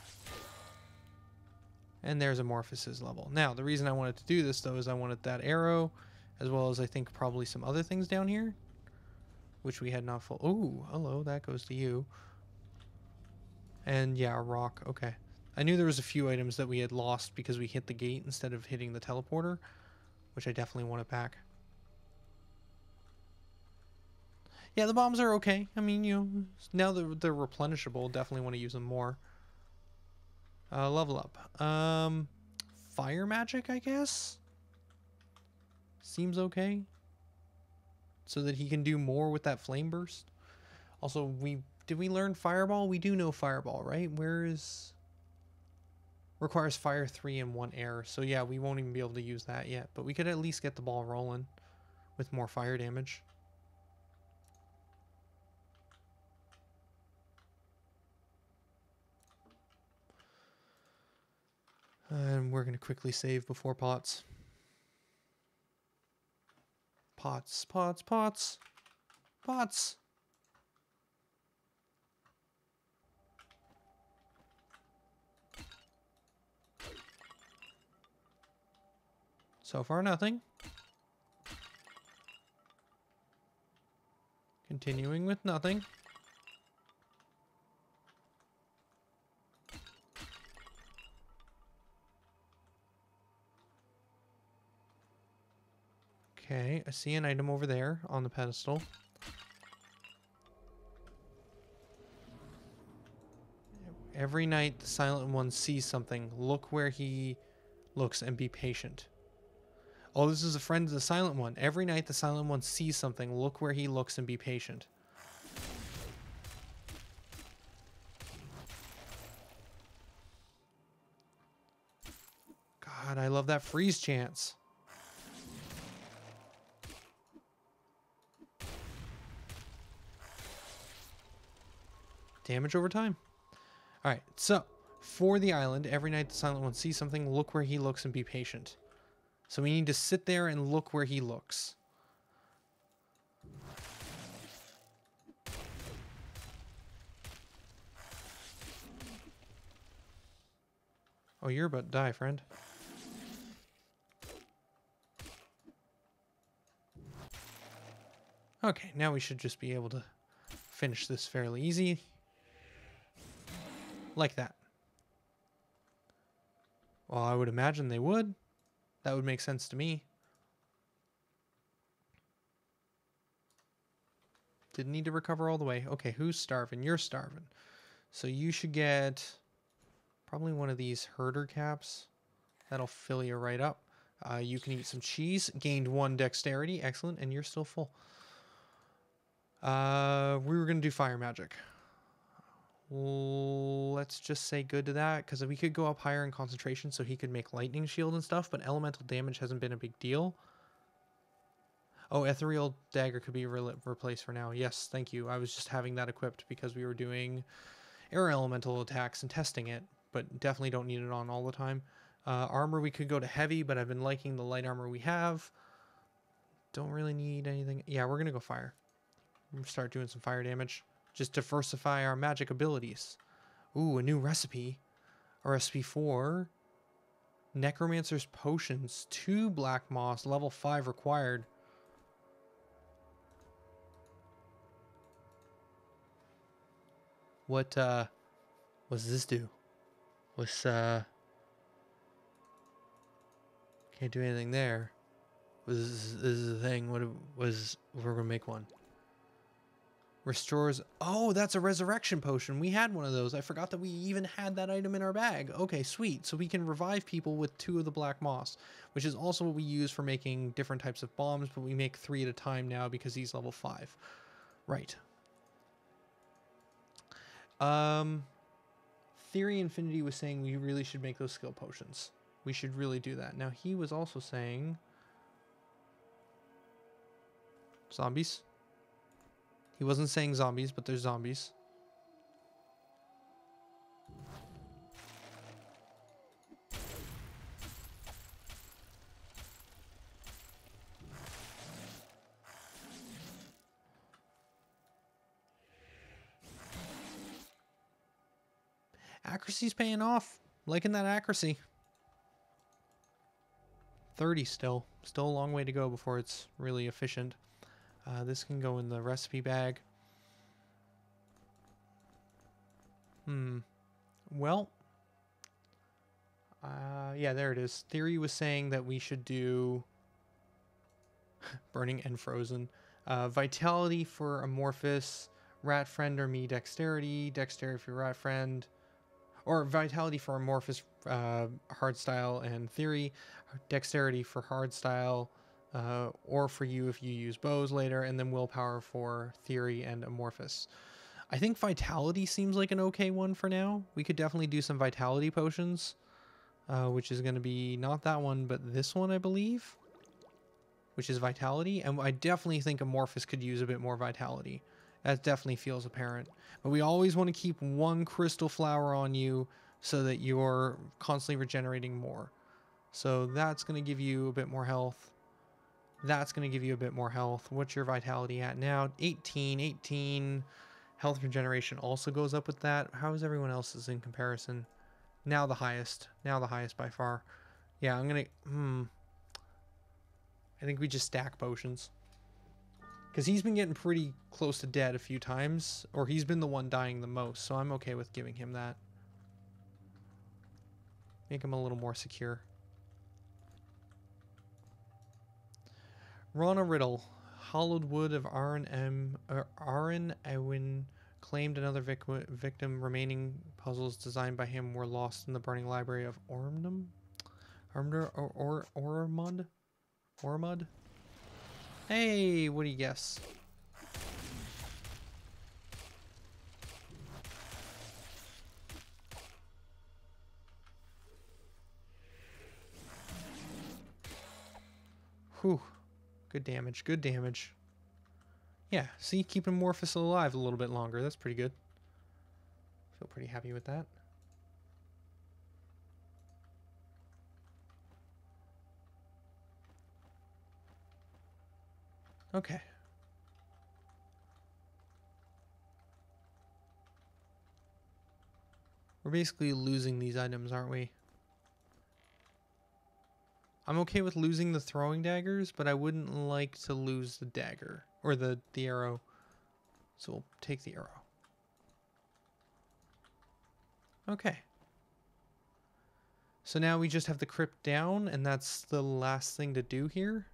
And there's Amorphous' level. Now, the reason I wanted to do this, though, is I wanted that arrow, as well as I think probably some other things down here, which we had not full... Ooh, hello, that goes to you. And, yeah, a rock. Okay. I knew there was a few items that we had lost because we hit the gate instead of hitting the teleporter, which I definitely want it back. Yeah, the bombs are okay. I mean, you know, now that they're replenishable, definitely want to use them more. Level up. Fire magic, I guess? Seems okay. So that he can do more with that flame burst. Also, did we learn fireball? We do know fireball, right? Where is... Requires fire 3 and 1 air. So yeah, we won't even be able to use that yet. But we could at least get the ball rolling with more fire damage. And we're going to quickly save before pots. Pots, pots, pots. Pots. So far, nothing. Continuing with nothing. Okay, I see an item over there on the pedestal. Every night the Silent One sees something. Look where he looks and be patient. Oh, this is a friend of the Silent One. Every night the Silent One sees something. Look where he looks and be patient. God, I love that freeze chance. Damage over time. Alright, so for the island, every night the Silent One sees something, look where he looks and be patient. So we need to sit there and look where he looks. Oh, you're about to die, friend. Okay, now we should just be able to finish this fairly easy. Like that. Well, I would imagine they would. That would make sense to me. Didn't need to recover all the way. Okay, who's starving? You're starving. So you should get probably one of these herder caps. That'll fill you right up. You can eat some cheese. Gained 1 dexterity. Excellent. And you're still full. We were going to do fire magic. Let's just say good to that, because we could go up higher in concentration so he could make lightning shield and stuff, but elemental damage hasn't been a big deal. Oh, ethereal dagger could be replaced for now. Yes, thank you. I was just having that equipped because we were doing air elemental attacks and testing it, but definitely don't need it on all the time. Armor, we could go to heavy, but I've been liking the light armor we have. Don't really need anything. Yeah, we're going to go fire. We're going to start doing some fire damage. Just diversify our magic abilities. Ooh, a new recipe. A recipe for Necromancer's Potions. 2 black moss, level 5 required. What does this do? What's can't do anything there. This is the thing. We're gonna make one. Restores. Oh, that's a resurrection potion. We had one of those. I forgot that we even had that item in our bag. Okay, sweet. So we can revive people with 2 of the black moss, which is also what we use for making different types of bombs, but we make 3 at a time now because he's level 5. Right. Theory Infinity was saying we really should make those skill potions. We should really do that. Now he was also saying zombies. He wasn't saying zombies, but there's zombies. Accuracy's paying off. Liking that accuracy. 30 still. Still a long way to go before it's really efficient. This can go in the recipe bag. Well. Yeah, there it is. Theory was saying that we should do burning and frozen. Vitality for Amorphous. Rat friend or me dexterity. Dexterity for rat friend. Or vitality for Amorphous hardstyle and theory. Dexterity for hardstyle. Or for you if you use bows later, and then willpower for theory and amorphous. I think vitality seems like an okay one for now. We could definitely do some vitality potions, which is going to be not that one, but this one, I believe, which is vitality. And I definitely think amorphous could use a bit more vitality. That definitely feels apparent. But we always want to keep 1 crystal flower on you so that you're constantly regenerating more. So that's going to give you a bit more health. That's going to give you a bit more health. What's your vitality at now? 18, 18. Health regeneration also goes up with that. How is everyone else's in comparison? Now the highest. Now the highest by far. Yeah, I'm going to... I think we just stack potions. Because he's been getting pretty close to dead a few times. Or he's been the one dying the most. So I'm okay with giving him that. Make him a little more secure. Rana Riddle, hollowed wood of Aaron Ewin claimed another victim. Remaining puzzles designed by him were lost in the burning library of Ormud? Ormud? Hey, what do you guess? Whew. Good damage, good damage. Yeah, see, keeping Morphous alive a little bit longer. That's pretty good. Feel pretty happy with that. Okay. We're basically losing these items, aren't we? I'm okay with losing the throwing daggers, but I wouldn't like to lose the dagger. Or the arrow. So we'll take the arrow. Okay. So now we just have the crypt down, and that's the last thing to do here.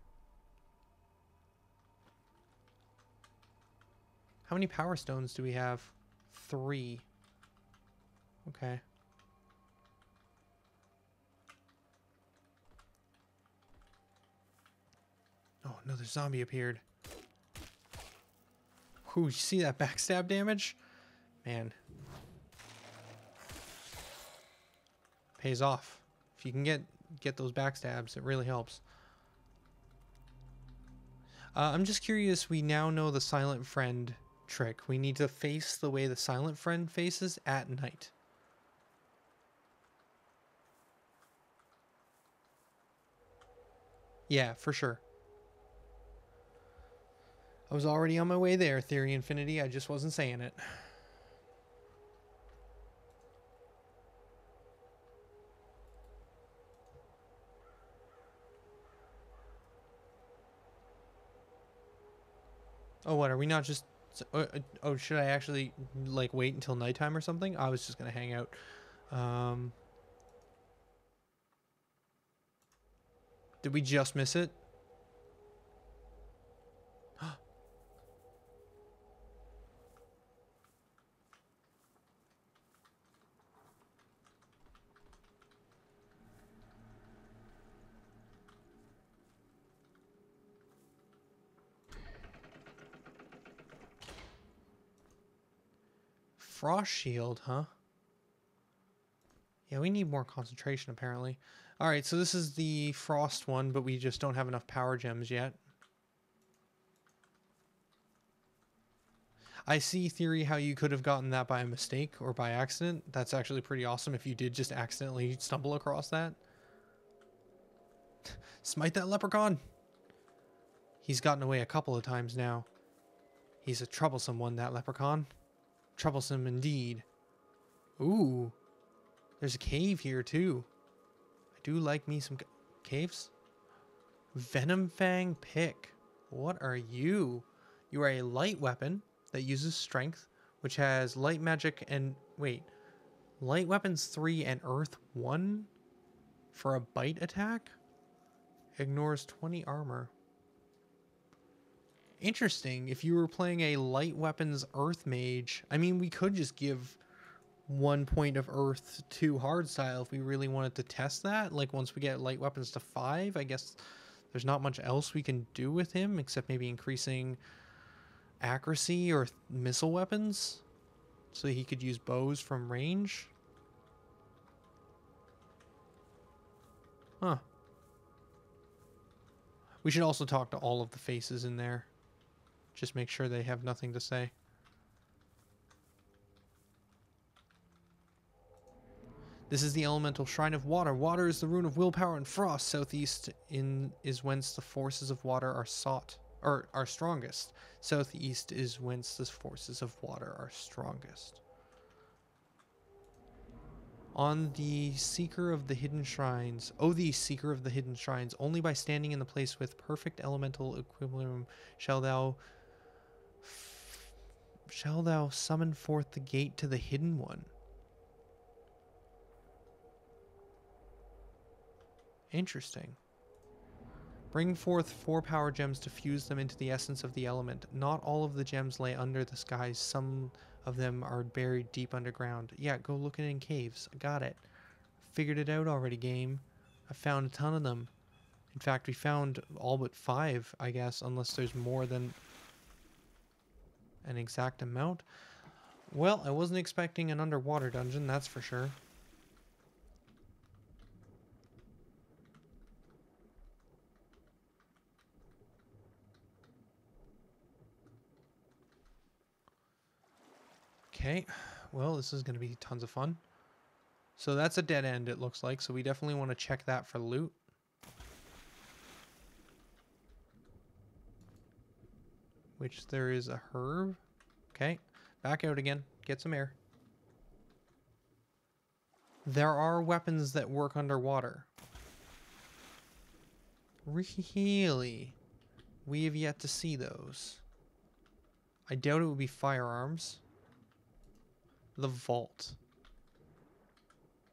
How many power stones do we have? 3. Okay. Oh, another zombie appeared. Ooh, you see that backstab damage? Man. Pays off. If you can get those backstabs, it really helps. I'm just curious, we now know the silent friend trick. We need to face the way the silent friend faces at night. Yeah, for sure. I was already on my way there, Theory Infinity. I just wasn't saying it. Oh, what? Are we not just... oh, should I actually, like, wait until nighttime or something? I was just going to hang out. Did we just miss it? Frost shield, huh? Yeah, we need more concentration, apparently. Alright, so this is the frost one, but we just don't have enough power gems yet. I see, Theory, how you could have gotten that by mistake or by accident. That's actually pretty awesome if you did just accidentally stumble across that. Smite that leprechaun! He's gotten away a couple of times now. He's a troublesome one, that leprechaun. Troublesome indeed. Ooh. There's a cave here, too. I do like me some caves. Venom Fang Pick. What are you? You are a light weapon that uses strength, which has light magic and... Wait. Light weapons 3 and earth 1 for a bite attack? Ignores 20 armor. Interesting. If you were playing a light weapons earth mage, I mean, we could just give 1 point of earth to hardstyle if we really wanted to test that. Like, once we get light weapons to 5, I guess there's not much else we can do with him except maybe increasing accuracy or missile weapons so he could use bows from range. Huh. We should also talk to all of the faces in there. Just make sure they have nothing to say. This is the elemental shrine of water. Water is the rune of willpower and frost. Southeast is whence the forces of water are sought, or are strongest. Southeast is whence the forces of water are strongest. On the seeker of the hidden shrines, O thee seeker of the hidden shrines, only by standing in the place with perfect elemental equilibrium shall thou summon forth the gate to the hidden one. Interesting. Bring forth 4 power gems to fuse them into the essence of the element. Not all of the gems lay under the skies. Some of them are buried deep underground. Yeah, go looking in caves. I got it. Figured it out already, game. I found a ton of them. In fact, we found all but 5, I guess, unless there's more than an exact amount. Well, I wasn't expecting an underwater dungeon, that's for sure. Okay, well, this is going to be tons of fun. So that's a dead end, it looks like. So we definitely want to check that for loot. Which there is a herb. Okay, back out again. Get some air. There are weapons that work underwater. Really? We have yet to see those. I doubt it would be firearms. The vault.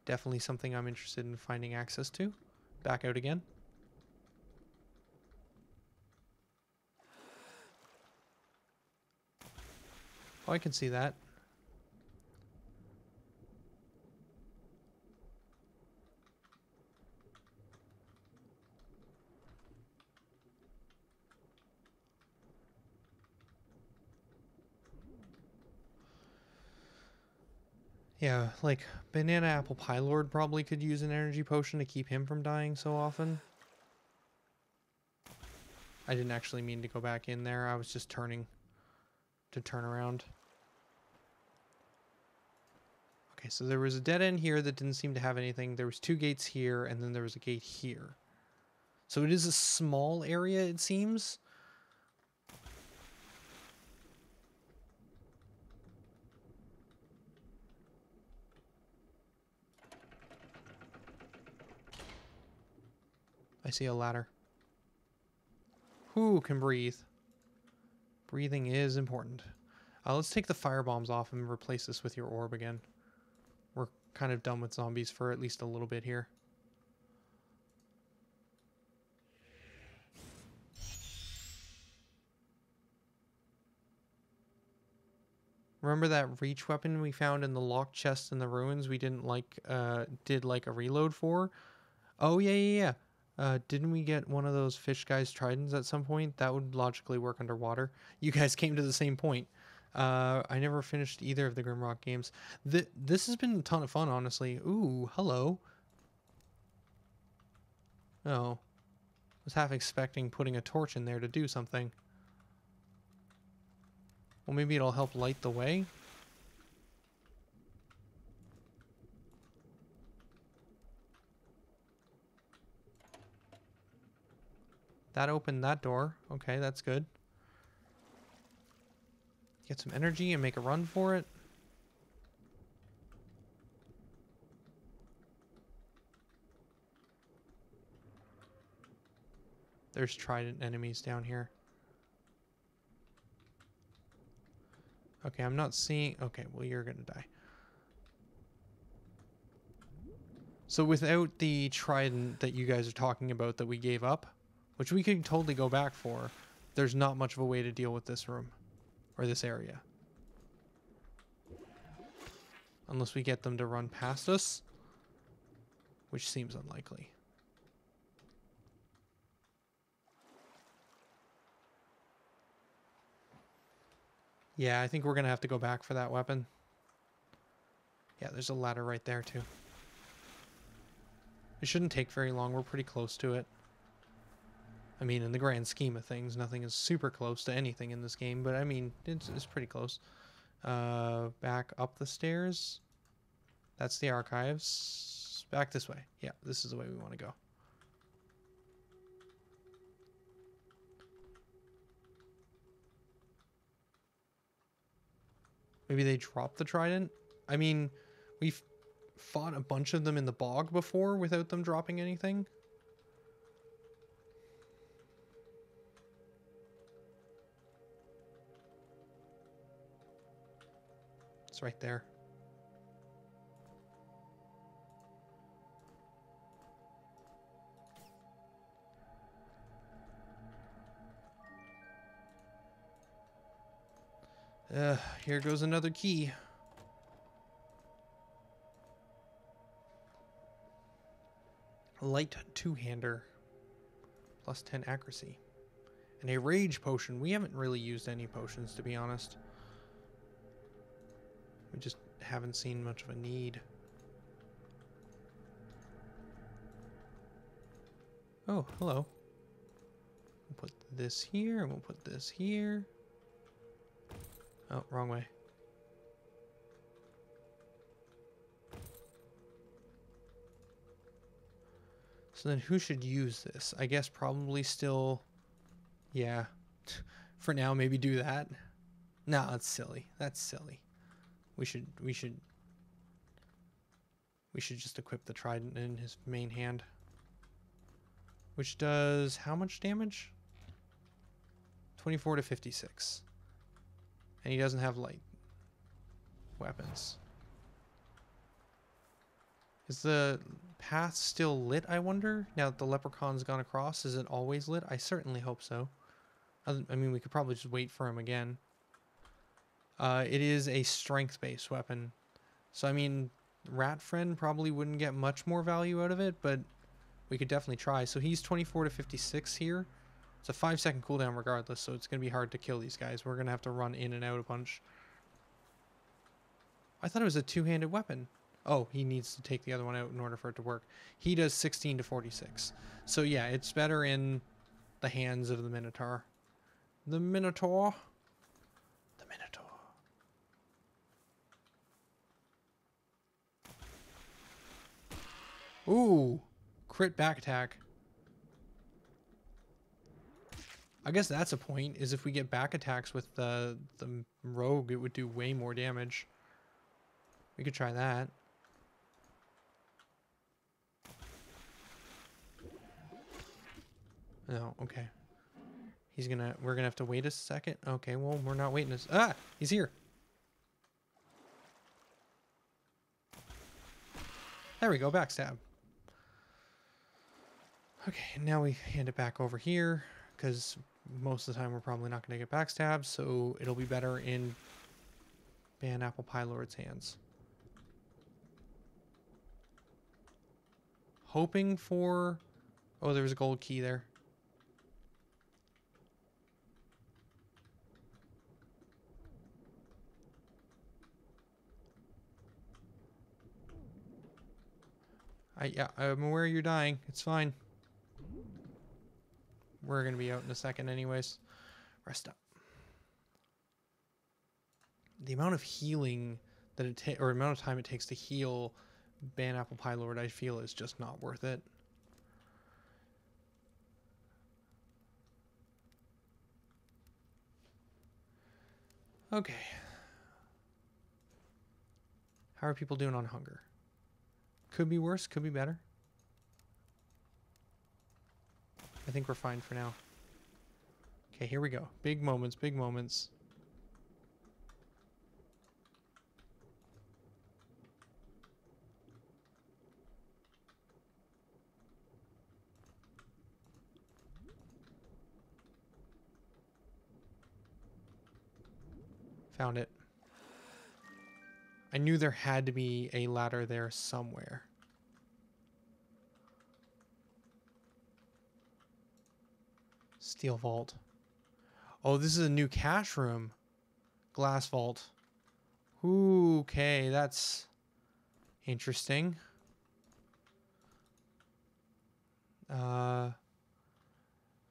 Definitely something I'm interested in finding access to. Back out again. Oh, I can see that. Yeah, like Banana Apple Pie Lord probably could use an energy potion to keep him from dying so often. I didn't actually mean to go back in there. I was just turning to turn around. Okay, so there was a dead end here that didn't seem to have anything. There was 2 gates here, and then there was a gate here. So it is a small area, it seems. I see a ladder. Who can breathe? Breathing is important. Let's take the fire bombs off and replace this with your orb again. We're kind of done with zombies for at least a little bit here. Remember that reach weapon we found in the locked chest in the ruins we didn't like, did like a reload for? Oh, yeah. Didn't we get one of those fish guys tridents at some point? That would logically work underwater. You guys came to the same point. I never finished either of the Grimrock games. This has been a ton of fun, honestly. Ooh, hello. Oh. Was half expecting putting a torch in there to do something. Well, maybe it'll help light the way. That opened that door. Okay, that's good. Get some energy and make a run for it. There's trident enemies down here. Okay, I'm not seeing... Okay, well, you're gonna die. So without the trident that you guys are talking about that we gave up, which we could totally go back for, there's not much of a way to deal with this room. Or this area. Unless we get them to run past us. Which seems unlikely. Yeah, I think we're going to have to go back for that weapon. Yeah, there's a ladder right there too. It shouldn't take very long. We're pretty close to it. I mean, in the grand scheme of things, nothing is super close to anything in this game, but I mean, it's pretty close. Back up the stairs. That's the archives. Back this way. Yeah, this is the way we want to go. Maybe they dropped the trident? I mean, we've fought a bunch of them in the bog before without them dropping anything. It's right there. Here goes another key. Light two-hander. Plus 10 accuracy. And a rage potion. We haven't really used any potions, to be honest. We just haven't seen much of a need. Oh, hello. We'll put this here, and we'll put this here. Oh, wrong way. So then who should use this? I guess probably still, yeah. For now, maybe do that. No, that's silly. That's silly. We should just equip the trident in his main hand. Which does how much damage? 24 to 56. And he doesn't have light weapons. Is the path still lit, I wonder? Now that the leprechaun's gone across, is it always lit? I certainly hope so. I mean, we could probably just wait for him again. It is a strength-based weapon. So, I mean, Rat Friend probably wouldn't get much more value out of it, but we could definitely try. So he's 24 to 56 here. It's a 5-second cooldown regardless, so it's going to be hard to kill these guys. We're going to have to run in and out a bunch. I thought it was a two-handed weapon. Oh, he needs to take the other one out in order for it to work. He does 16 to 46. So yeah, it's better in the hands of the Minotaur. The Minotaur. The Minotaur. Ooh. Crit back attack. I guess that's a point, is if we get back attacks with the rogue, it would do way more damage. We could try that. No, okay. We're gonna have to wait a second. Okay, well, we're not waiting. He's here. There we go, backstab. Okay, now we hand it back over here, because most of the time we're probably not gonna get backstab, so it'll be better in Ban Apple Pie Lord's hands. Hoping for... Oh, there was a gold key there. Yeah, I'm aware you're dying. It's fine. We're going to be out in a second anyways. Rest up. The amount of healing that it takes, or amount of time it takes to heal Ban Apple Pie Lord, I feel is just not worth it. Okay. How are people doing on hunger? Could be worse, could be better. I think we're fine for now. Okay, here we go. Big moments, big moments. Found it. I knew there had to be a ladder there somewhere. Steel vault. Oh, this is a new cache room. Glass vault. Ooh, okay, that's interesting.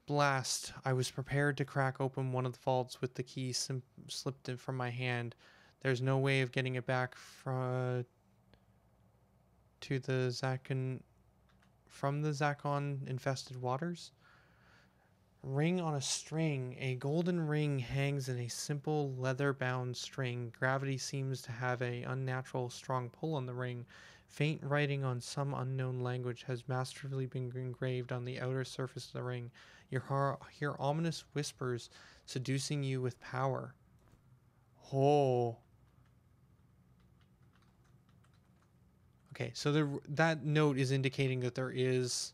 Blast. I was prepared to crack open one of the vaults with the key slipped in from my hand. There's no way of getting it back from the Zakon infested waters. Ring on a string. A golden ring hangs in a simple leather-bound string. Gravity seems to have an unnatural strong pull on the ring. Faint writing on some unknown language has masterfully been engraved on the outer surface of the ring. You hear ominous whispers seducing you with power. Oh. Okay, so that note is indicating that there is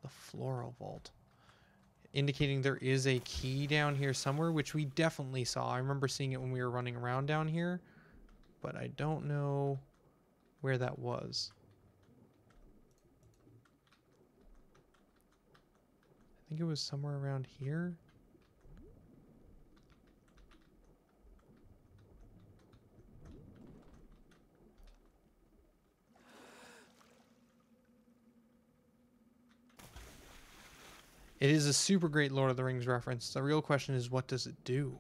the floral vault, indicating there is a key down here somewhere, which we definitely saw. I remember seeing it when we were running around down here, but I don't know where that was. I think it was somewhere around here. It is a super great Lord of the Rings reference. The real question is, what does it do?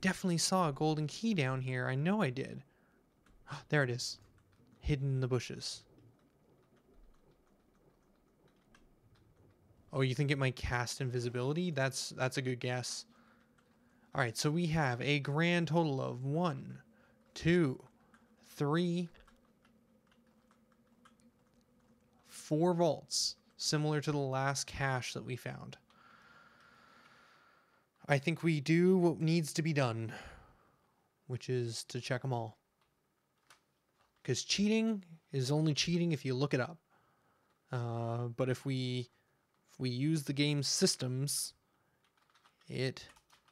definitely saw a golden key down here. I know I did. There it is. Hidden in the bushes. Oh, you think it might cast invisibility? That's a good guess. All right, so we have a grand total of 1, 2, 3, 4 vaults, similar to the last cache that we found. I think we do what needs to be done, which is to check them all. Because cheating is only cheating if you look it up. But if we use the game's systems, it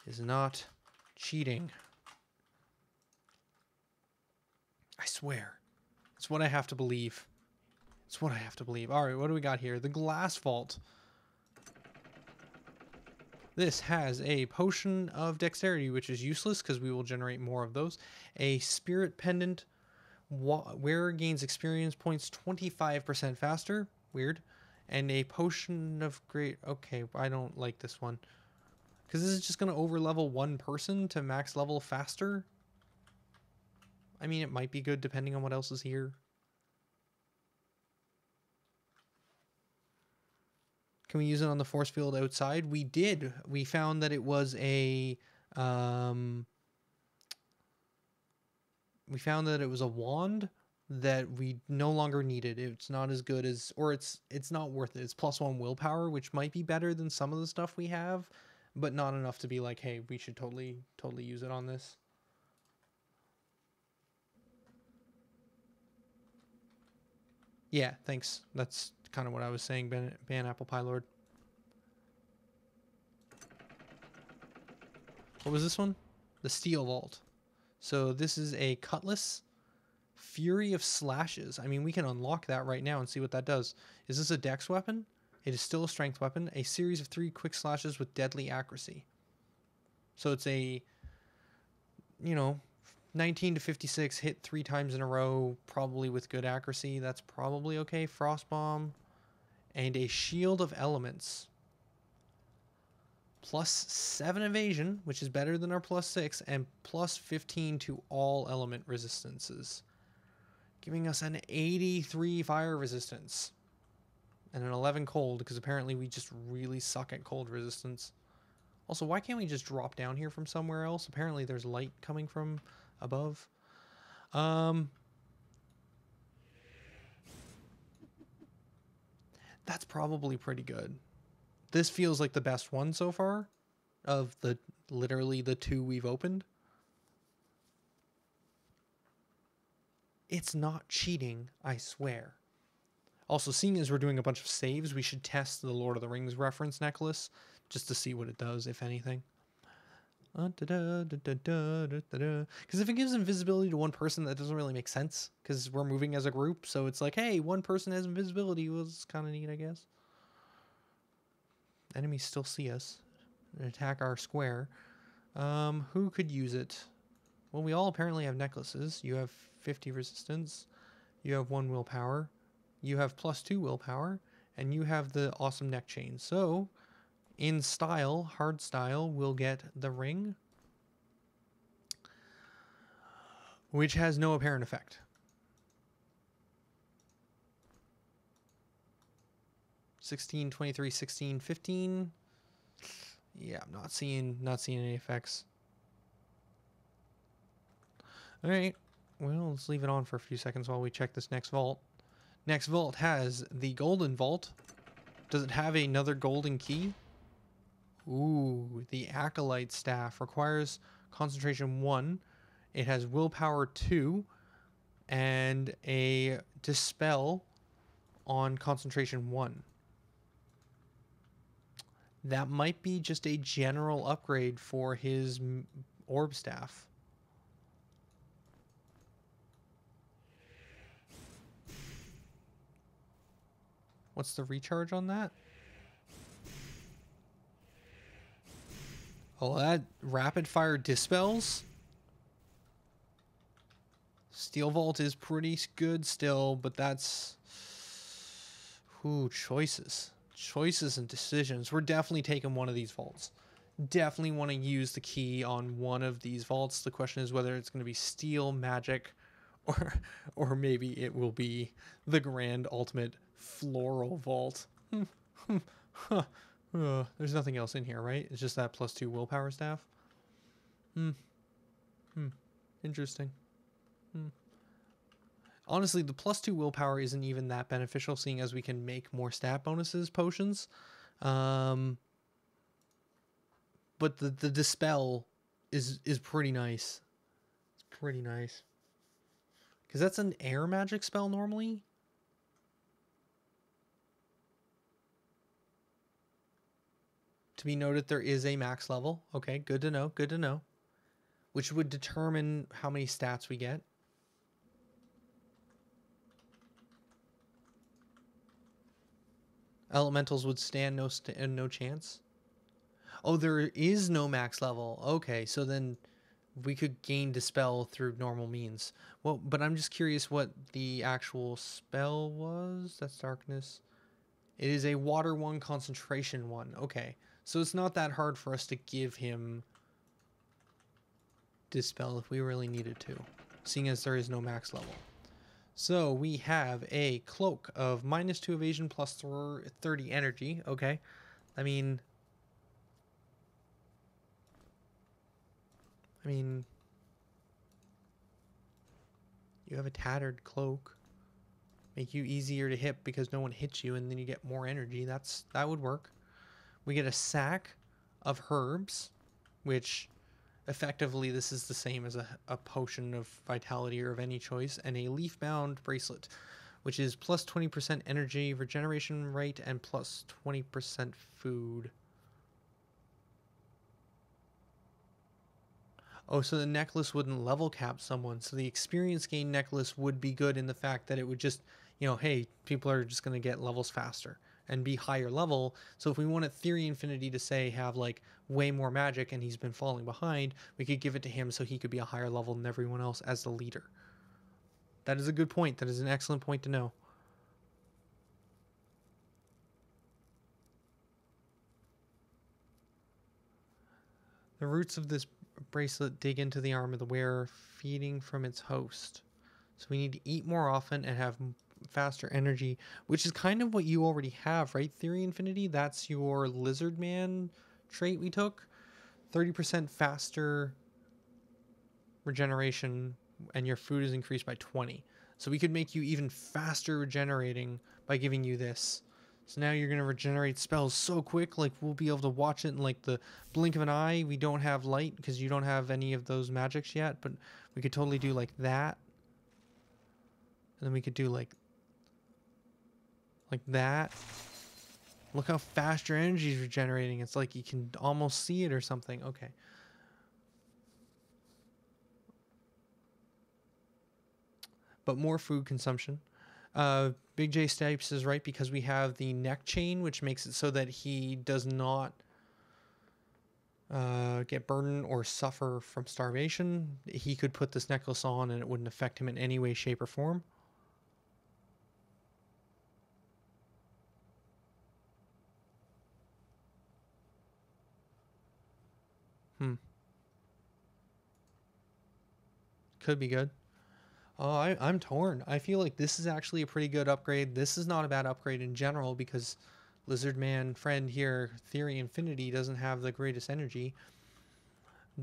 is not cheating. I swear. It's what I have to believe. It's what I have to believe. All right, what do we got here? The glass vault. This has a potion of dexterity, which is useless because we will generate more of those. A spirit pendant. Wearer gains experience points 25% faster. Weird. And a potion of great... Okay, I don't like this one. Because this is just going to overlevel one person to max level faster. I mean, it might be good depending on what else is here. Can we use it on the force field outside? We did. We found that it was a... we found that it was a wand that we no longer needed. It's not as good as... Or it's not worth it. It's +1 willpower, which might be better than some of the stuff we have. But not enough to be like, hey, we should totally use it on this. Yeah, thanks. That's kind of what I was saying, ban Apple Pie Lord. What was this one? The Steel Vault. So this is a Cutlass. Fury of Slashes. I mean, we can unlock that right now and see what that does. Is this a dex weapon? It is still a strength weapon. A series of 3 quick slashes with deadly accuracy. So it's a, 19 to 56, hit 3 times in a row, probably with good accuracy. That's probably okay. Frostbomb. And a Shield of Elements. +7 evasion, which is better than our +6, and +15 to all element resistances. Giving us an 83 fire resistance. And an 11 cold, because apparently we just really suck at cold resistance. Also, why can't we just drop down here from somewhere else? Apparently there's light coming from above. That's probably pretty good. This feels like the best one so far of literally the 2 we've opened. It's not cheating, I swear. Also, seeing as we're doing a bunch of saves, we should test the Lord of the Rings reference necklace just to see what it does, if anything. Because if it gives invisibility to one person, that doesn't really make sense because we're moving as a group. So it's like, hey, one person has invisibility. Well, it's kind of neat, I guess. Enemies still see us and attack our square. Who could use it? Well, we all apparently have necklaces. You have 50 resistance. You have 1 willpower. You have +2 willpower. And you have the awesome neck chain. So, in style, hard style, we'll get the ring. Which has no apparent effect. $16, $23, $16, $15. Yeah, I'm not seeing any effects. All right. Well, let's leave it on for a few seconds while we check this next vault. Next vault has the golden vault. Does it have another golden key? Ooh, the acolyte staff requires concentration 1. It has willpower 2 and a dispel on concentration 1. That might be just a general upgrade for his orb staff. What's the recharge on that? Oh, that rapid fire dispels? Steel Vault is pretty good still, but that's... Ooh, choices. Choices and decisions. We're definitely taking one of these vaults. definitely want to use the key on one of these vaults. The question is whether it's going to be steel, magic, or maybe it will be the grand ultimate floral vault. There's nothing else in here, right? It's just that +2 willpower staff. Interesting. Honestly, the +2 willpower isn't even that beneficial, seeing as we can make more stat bonuses potions. But the dispel is pretty nice. It's pretty nice. Because that's an air magic spell normally. To be noted, there is a max level. Okay, good to know, good to know. Which would determine how many stats we get. Elementals would stand no chance. Oh, there is no max level. Okay, so then we could gain Dispel through normal means. Well, but I'm just curious what the actual spell was. That's Darkness. It is a Water 1 concentration 1. Okay, so it's not that hard for us to give him Dispel if we really needed to, seeing as there is no max level. So we have a cloak of -2 evasion plus 30 energy. Okay, I mean, you have a tattered cloak. Make you easier to hit because no one hits you, and then you get more energy. That would work. We get a sack of herbs, which effectively this is the same as a potion of vitality or of any choice, and a leaf-bound bracelet, which is plus 20% energy regeneration rate and plus 20% food. Oh, so the necklace wouldn't level cap someone. So the experience gain necklace would be good in the fact that it would just, hey, people are just going to get levels faster and be higher level. So if we wanted Theory Infinity to say have like way more magic and he's been falling behind, we could give it to him so he could be a higher level than everyone else as the leader. That is a good point. That is an excellent point to know. The roots of this bracelet dig into the arm of the wearer, feeding from its host. So we need to eat more often and have faster energy, which is kind of what you already have, right? Theory Infinity, that's your Lizard Man trait we took. 30% faster regeneration, and your food is increased by 20. So we could make you even faster regenerating by giving you this. So now you're going to regenerate spells so quick, like we'll be able to watch it in like the blink of an eye. We don't have light because you don't have any of those magics yet, but we could totally do like that. And then we could do like that. Look how fast your energy is regenerating. It's like you can almost see it or something. Okay. But more food consumption. Big J Stipes is right because we have the neck chain, which makes it so that he does not get burdened or suffer from starvation. He could put this necklace on and it wouldn't affect him in any way, shape, or form. Could be good. Oh, I'm torn. I feel like this is actually a pretty good upgrade. This is not a bad upgrade in general because Lizard Man friend here, Theory Infinity, doesn't have the greatest energy.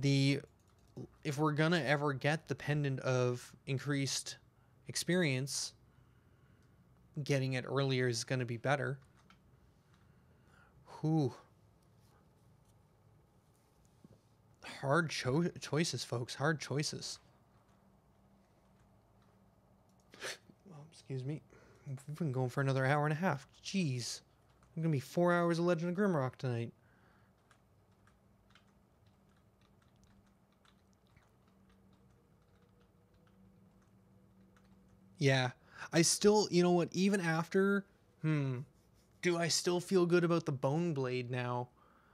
If we're gonna ever get the pendant of increased experience, getting it earlier is gonna be better. Whew. Hard choices, folks. Hard choices. Excuse me. We've been going for another hour and a half. Jeez. I'm going to be 4 hours of Legend of Grimrock tonight. Yeah. I still, you know what, even after, do I still feel good about the Bone Blade now?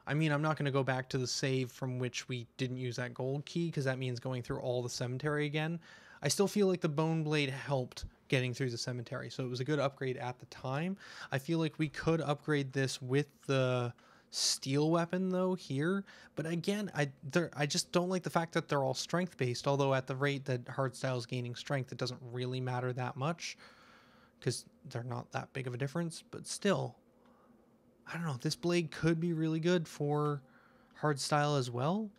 I mean, I'm not going to go back to the save from which we didn't use that gold key, because that means going through all the cemetery again. I still feel like the Bone Blade helped getting through the cemetery, so it was a good upgrade at the time. I feel like we could upgrade this with the steel weapon though here, but again, I just don't like the fact that they're all strength based, although at the rate that hardstyle's gaining strength, it doesn't really matter that much because they're not that big of a difference. But still, I don't know, this blade could be really good for hardstyle as well.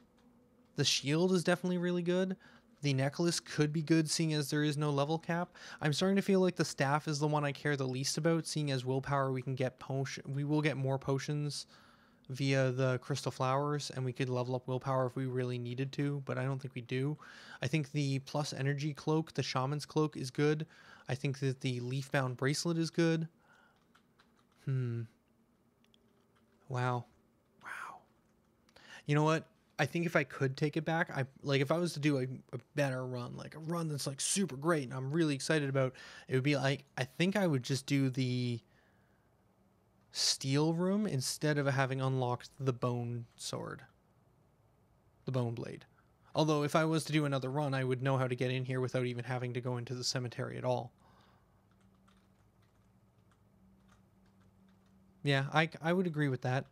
The shield is definitely really good. The necklace could be good, seeing as there is no level cap. I'm starting to feel like the staff is the one I care the least about, seeing as willpower we can get we will get more potions via the crystal flowers, and we could level up willpower if we really needed to, but I don't think we do. I think the plus energy cloak, the shaman's cloak, is good. I think that the leaf bound bracelet is good. Wow. You know what? I think if I could take it back, if I was to do a better run, like a run that's like super great and I'm really excited about, it would be like, I think I would just do the steel room instead of having unlocked the bone sword, the bone blade. Although if I was to do another run, I would know how to get in here without even having to go into the cemetery at all. Yeah, I would agree with that.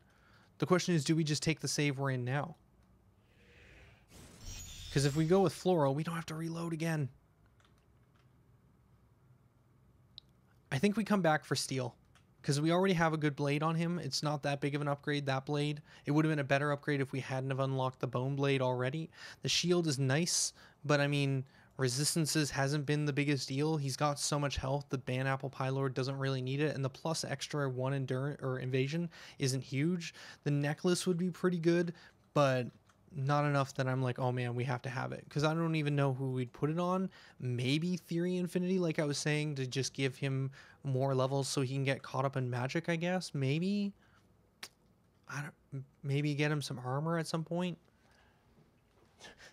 The question is, do we just take the save we're in now? Because if we go with floral, we don't have to reload again. I think we come back for steel. Because we already have a good blade on him. It's not that big of an upgrade, that blade. It would have been a better upgrade if we hadn't have unlocked the bone blade already. The shield is nice, but I mean, resistances hasn't been the biggest deal. He's got so much health, the Banapple Pylord doesn't really need it, and the plus extra 1 endurance or invasion isn't huge. The necklace would be pretty good, but not enough that I'm like, oh man, we have to have it. Because I don't even know who we'd put it on. Maybe Theory Infinity, like I was saying, to just give him more levels so he can get caught up in magic, I guess. Maybe. Maybe get him some armor at some point.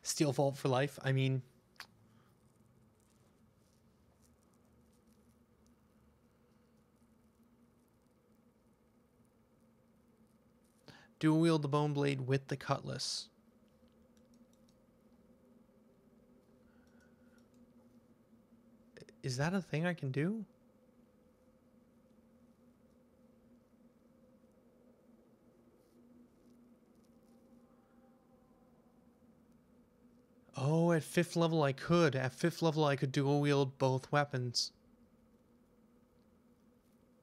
Steel Vault for life. I mean, dual wield the bone blade with the cutlass. Is that a thing I can do? Oh, at 5th level I could. At 5th level I could dual wield both weapons.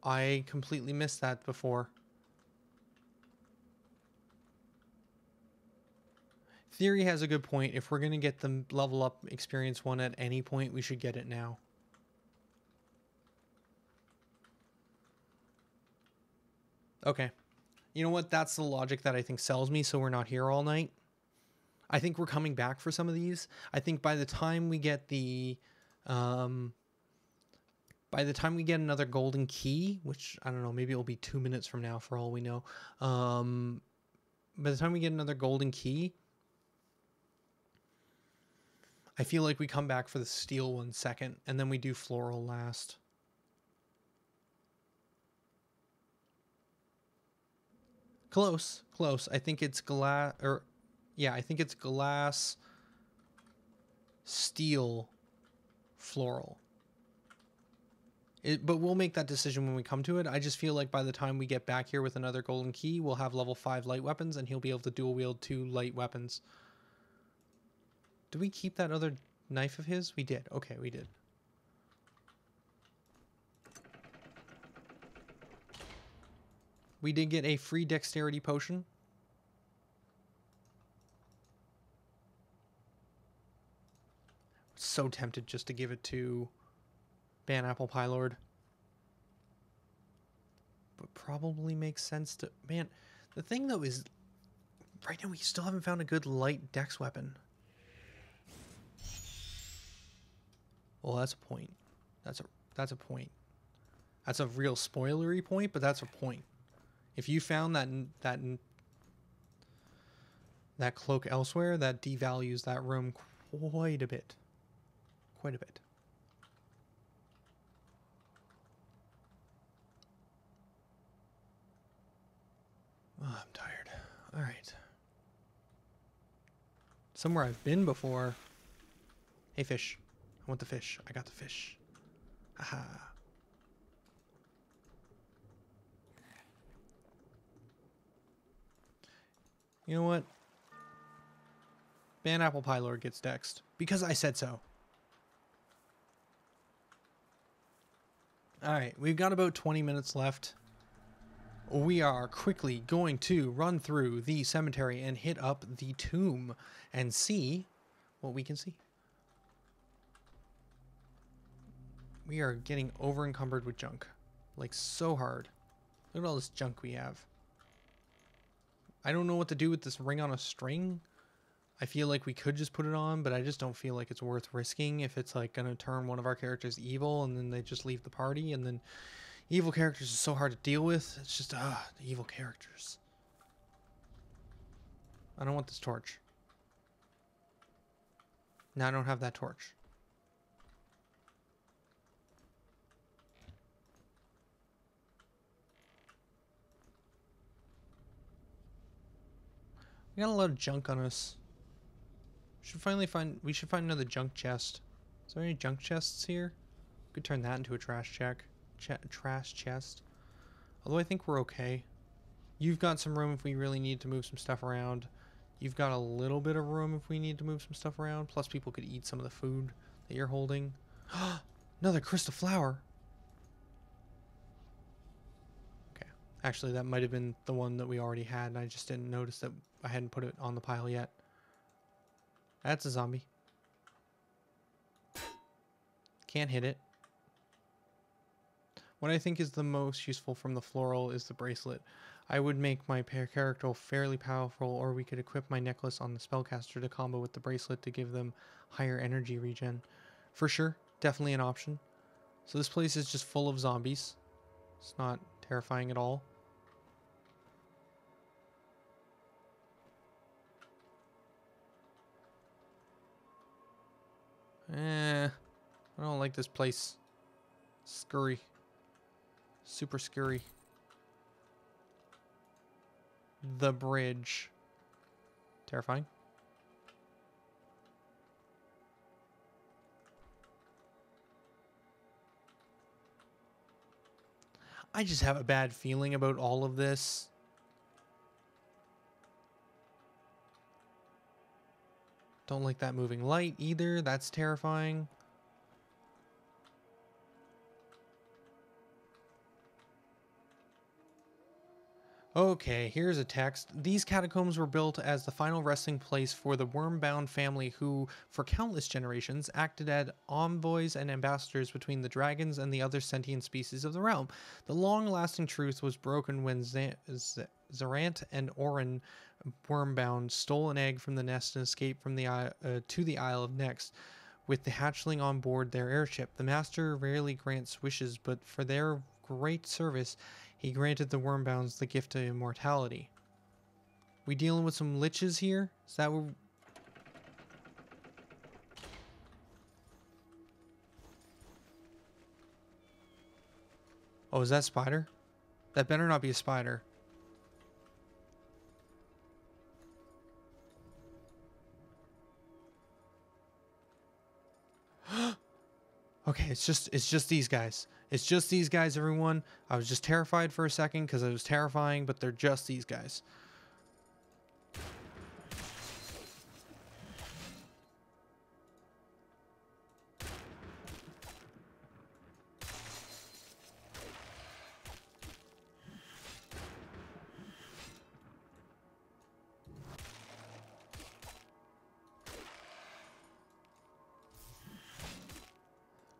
I completely missed that before. Theory has a good point. If we're going to get the level up experience 1 at any point, we should get it now. Okay. You know what? That's the logic that I think sells me, so we're not here all night. I think we're coming back for some of these. I think by the time we get the... by the time we get another golden key, which, I don't know, maybe it'll be 2 minutes from now for all we know. By the time we get another golden key, I feel like we come back for the steel one second, and then we do floral last. Close, close. I think it's glass, or yeah, I think it's glass, steel, floral. But we'll make that decision when we come to it. I just feel like by the time we get back here with another golden key, we'll have level 5 light weapons, and he'll be able to dual wield 2 light weapons. Did we keep that other knife of his? We did. Okay, we did. We did get a free dexterity potion. So tempted just to give it to Banapple Pylord. But probably makes sense to... Man, the thing though is, right now we still haven't found a good light dex weapon. Well, that's a point. That's a point. That's a real spoilery point, but that's a point. If you found that cloak elsewhere, that devalues that room quite a bit. Quite a bit. Oh, I'm tired. All right. Somewhere I've been before. Hey, fish. I want the fish. I got the fish. Haha. You know what? Ban Apple Pie Lord gets next. Because I said so. Alright, we've got about 20 minutes left. We are quickly going to run through the cemetery and hit up the tomb and see what we can see. We are getting over encumbered with junk. Like, so hard. Look at all this junk we have. I don't know what to do with this ring on a string. I feel like we could just put it on, but I just don't feel like it's worth risking if it's like going to turn one of our characters evil and then they just leave the party. And then evil characters are so hard to deal with. It's just, the evil characters. I don't want this torch. Now I don't have that torch. We got a lot of junk on us. We should find another junk chest. Is there any junk chests here? We could turn that into a trash trash chest. Although I think we're okay. You've got some room if we really need to move some stuff around. You've got a little bit of room if we need to move some stuff around. Plus people could eat some of the food that you're holding. Another crystal flower. Okay. Actually, that might have been the one that we already had, and I just didn't notice that I hadn't put it on the pile yet. That's a zombie. Can't hit it. What I think is the most useful from the floral is the bracelet. I would make my character fairly powerful, or we could equip my necklace on the spellcaster to combo with the bracelet to give them higher energy regen. For sure, definitely an option. So this place is just full of zombies. It's not terrifying at all. I don't like this place. Scurry. Super scurry. The bridge. Terrifying. I just have a bad feeling about all of this. Don't like that moving light either. That's terrifying. Okay, here's a text. These catacombs were built as the final resting place for the worm-bound family who, for countless generations, acted as envoys and ambassadors between the dragons and the other sentient species of the realm. The long-lasting truce was broken when Zarant and Orin, wormbound, stole an egg from the nest and escaped from the to the Isle of Next. With the hatchling on board their airship, the master rarely grants wishes, but for their great service, he granted the wormbounds the gift of immortality. We dealing with some liches here? Is that what... Oh, is that spider? That better not be a spider. Okay, it's just these guys. It's just these guys, everyone. I was just terrified for a second because it was terrifying, but they're just these guys.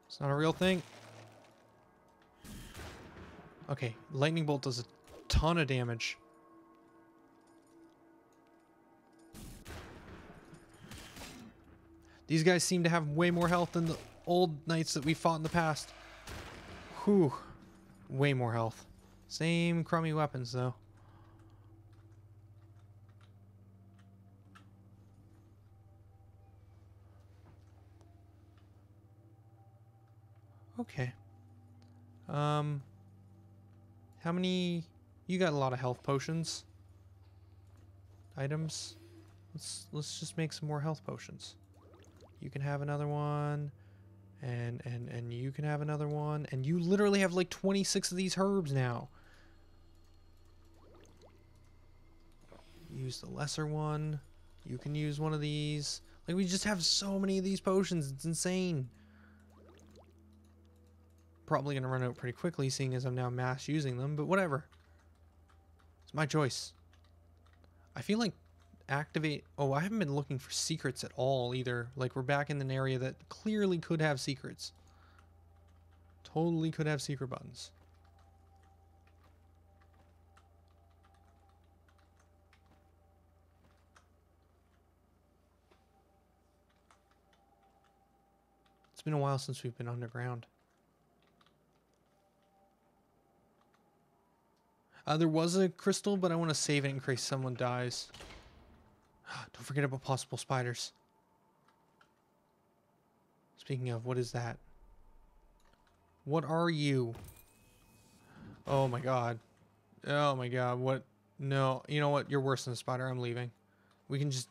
It's not a real thing. Okay, lightning bolt does a ton of damage. These guys seem to have way more health than the old knights that we fought in the past. Whew. Way more health. Same crummy weapons, though. Okay. How many... You got a lot of health potions. Items. Let's just make some more health potions. You can have another one. And you can have another one. And you literally have like 26 of these herbs now. use the lesser one. You can use one of these. Like, we just have so many of these potions. It's insane. Probably gonna run out pretty quickly, seeing as I'm now mass using them, but whatever. It's my choice. I feel like activate... Oh, I haven't been looking for secrets at all either. Like, we're back in an area that clearly could have secrets. Totally could have secret buttons. It's been a while since we've been underground. There was a crystal, but I want to save it in case someone dies. Don't forget about possible spiders. Speaking of, what is that? What are you? Oh my god. Oh my god, what? No, you know what? You're worse than a spider. I'm leaving. We can just...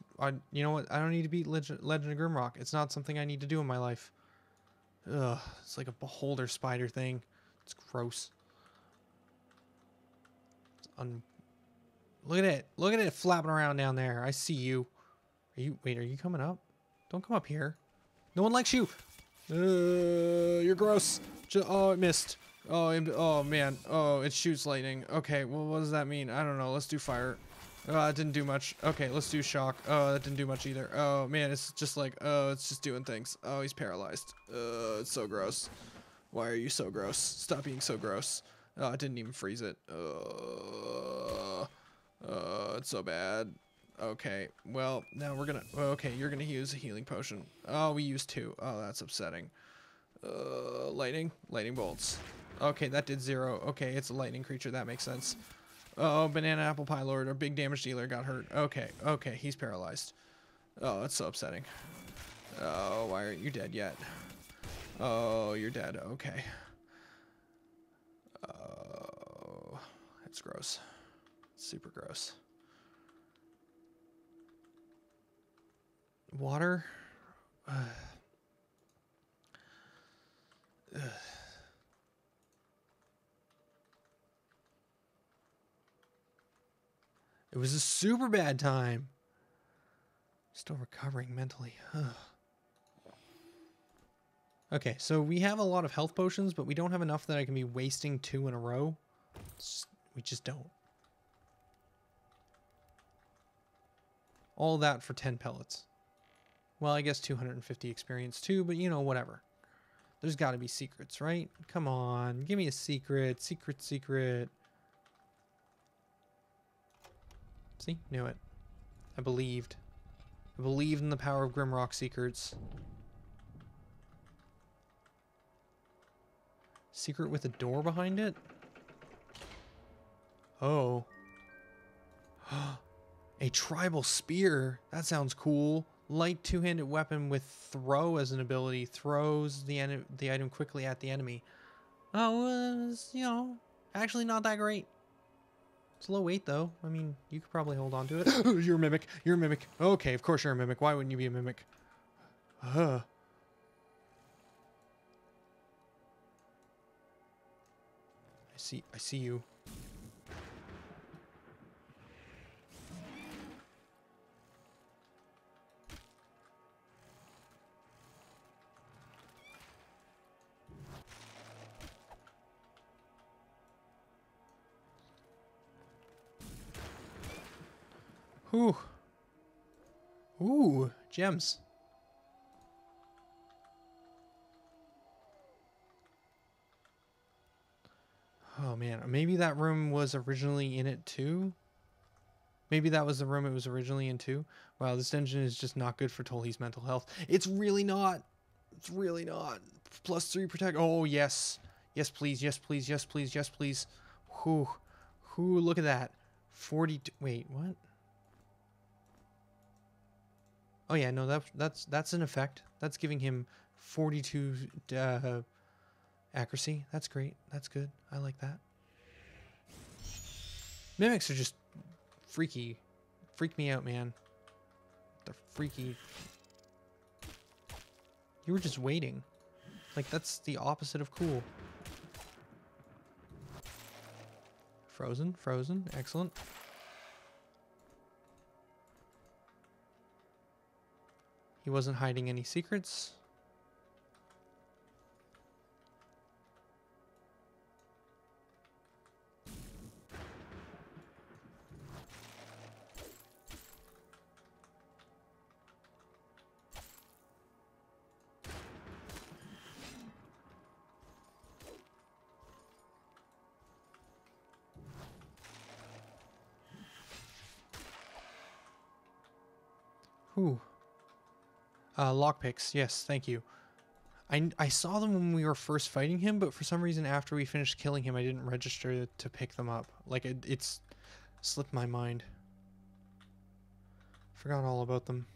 you know what? I don't need to beat Legend of Grimrock. It's not something I need to do in my life. Ugh, it's like a beholder spider thing. It's gross. Look at it. Look at it flapping around down there. I see you. Wait, are you coming up? Don't come up here. No one likes you. You're gross. Oh, it missed. Oh, man. Oh, it shoots lightning. Okay, well, what does that mean? I don't know. Let's do fire. Oh, it didn't do much. Okay, let's do shock. Oh, that didn't do much either. Oh, man, it's just like, oh, it's just doing things. Oh, he's paralyzed. It's so gross. Why are you so gross? Stop being so gross. Oh, it didn't even freeze it. It's so bad. Okay, well, now we're gonna... Okay, you're gonna use a healing potion. Oh, we used 2. Oh, that's upsetting. Lightning bolts. Okay, that did 0. Okay, it's a lightning creature. That makes sense. Oh, banana apple pie lord, our big damage dealer, got hurt. Okay, he's paralyzed. Oh, that's so upsetting. Oh, why aren't you dead yet? Oh, you're dead. Okay. Oh, it's gross. Super gross. Water. It was a super bad time. Still recovering mentally. Okay, so we have a lot of health potions, but we don't have enough that I can be wasting 2 in a row. We just don't. All that for 10 pellets. Well, I guess 250 experience too, but you know, whatever. There's got to be secrets, right? Come on, give me a secret. Secret. See? Knew it. I believed. I believed in the power of Grimrock secrets. Secret with a door behind it? Oh. A tribal spear. That sounds cool. Light two-handed weapon with throw as an ability. Throws the item quickly at the enemy. Oh, you know, actually not that great. It's low weight though. I mean, you could probably hold on to it. You're a mimic. You're a mimic. Okay, of course you're a mimic. Why wouldn't you be a mimic? I see you. Ooh. Ooh, gems. Oh man, maybe that room was originally in it too? Maybe that was the room it was originally in too? Wow, this dungeon is just not good for Tolly's mental health. It's really not. It's really not. +3 protect. Oh, yes. Yes, please. Yes, please. Yes, please. Yes, please. Whew. Whew, look at that. 42. Wait, what? Oh yeah, no, that's an effect. That's giving him 42 accuracy. That's great. That's good. I like that. Mimics are just freaky. Freak me out, man. They're freaky. You were just waiting. Like, that's the opposite of cool. Frozen. Excellent. He wasn't hiding any secrets. Ooh. Lockpicks. Yes, thank you. I saw them when we were first fighting him, but for some reason after we finished killing him, I didn't register to pick them up. Like, it's slipped my mind. Forgot all about them.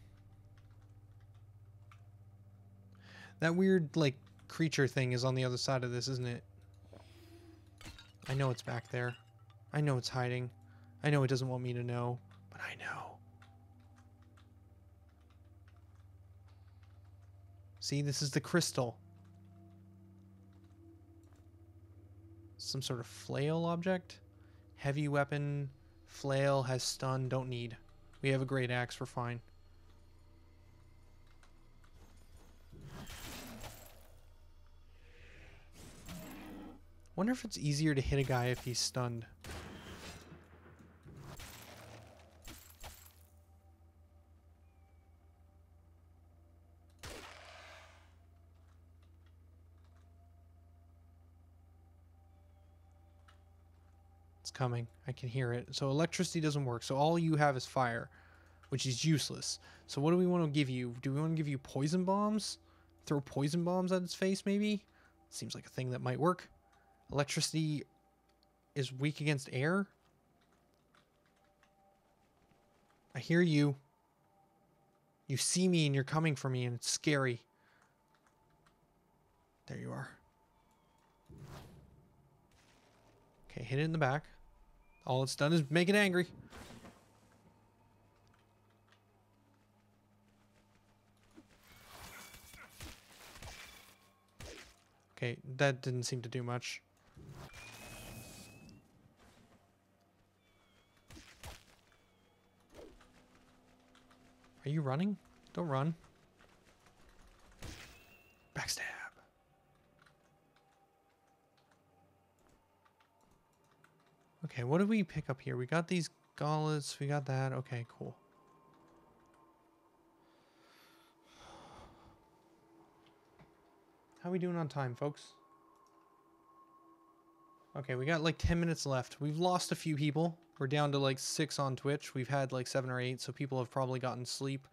That weird, like, creature thing is on the other side of this, isn't it? I know it's back there. I know it's hiding. I know it doesn't want me to know, but I know. See, this is the crystal. Some sort of flail object? Heavy weapon, flail, has stun, don't need. We have a great axe, we're fine. Wonder if it's easier to hit a guy if he's stunned. Coming. I can hear it. So electricity doesn't work. So all you have is fire, which is useless. So what do we want to give you? Do we want to give you poison bombs? Throw poison bombs at its face, maybe? Seems like a thing that might work. Electricity is weak against air. I hear you. You see me and you're coming for me and it's scary. There you are. Okay, hit it in the back. All it's done is make it angry. Okay, that didn't seem to do much. Are you running? Don't run. Backstab. Okay, what did we pick up here? We got these gauntlets. We got that. Okay, cool. How are we doing on time, folks? Okay, we got like 10 minutes left. We've lost a few people. We're down to like 6 on Twitch. We've had like 7 or 8, so people have probably gotten sleep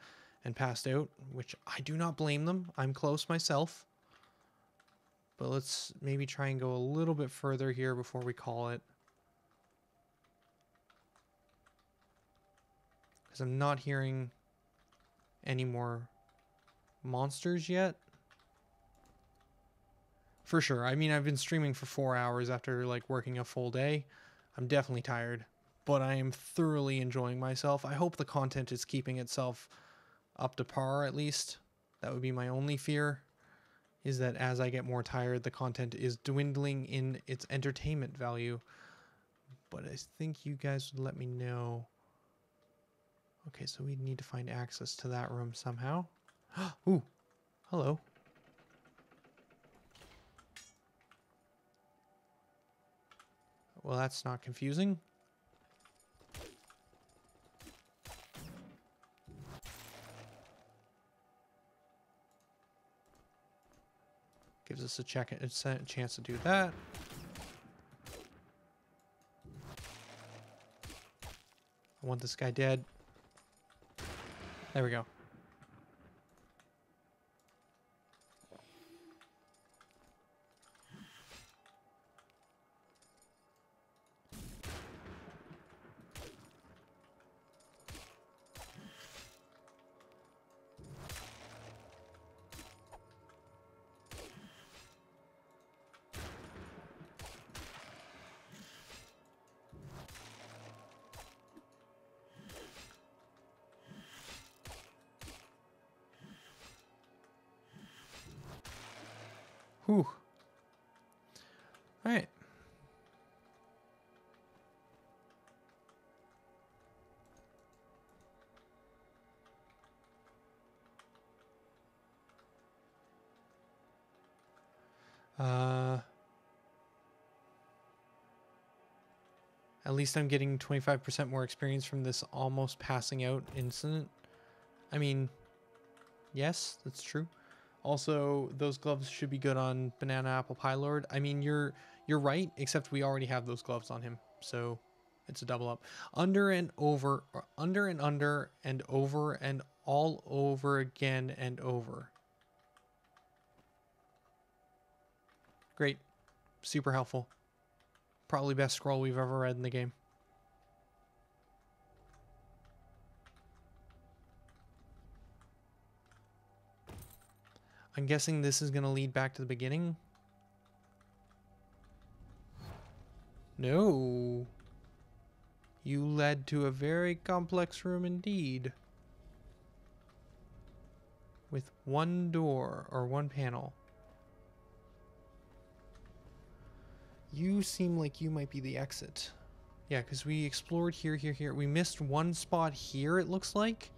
and passed out, which I do not blame them. I'm close myself. But let's maybe try and go a little bit further here before we call it. Because I'm not hearing any more monsters yet. For sure. I mean, I've been streaming for 4 hours after like working a full day. I'm definitely tired, but I am thoroughly enjoying myself. I hope the content is keeping itself up to par at least. That would be my only fear, is that as I get more tired, the content is dwindling in its entertainment value. But I think you guys would let me know. Okay, so we need to find access to that room somehow. Ooh, hello. Well, that's not confusing. Gives us a chance to do that. I want this guy dead. There we go. Whew. All right. At least I'm getting 25% more experience from this almost passing out incident. I mean, yes, that's true. Also, those gloves should be good on Banana Apple Pie Lord. I mean, you're right, except we already have those gloves on him, so it's a double up. Under and over, or under and under, and over and all over again and over. Great. Super helpful. Probably best scroll we've ever read in the game. I'm guessing this is going to lead back to the beginning. No. You led to a very complex room indeed. With one door or one panel. You seem like you might be the exit. Yeah, because we explored here, here, here. We missed one spot here, it looks like.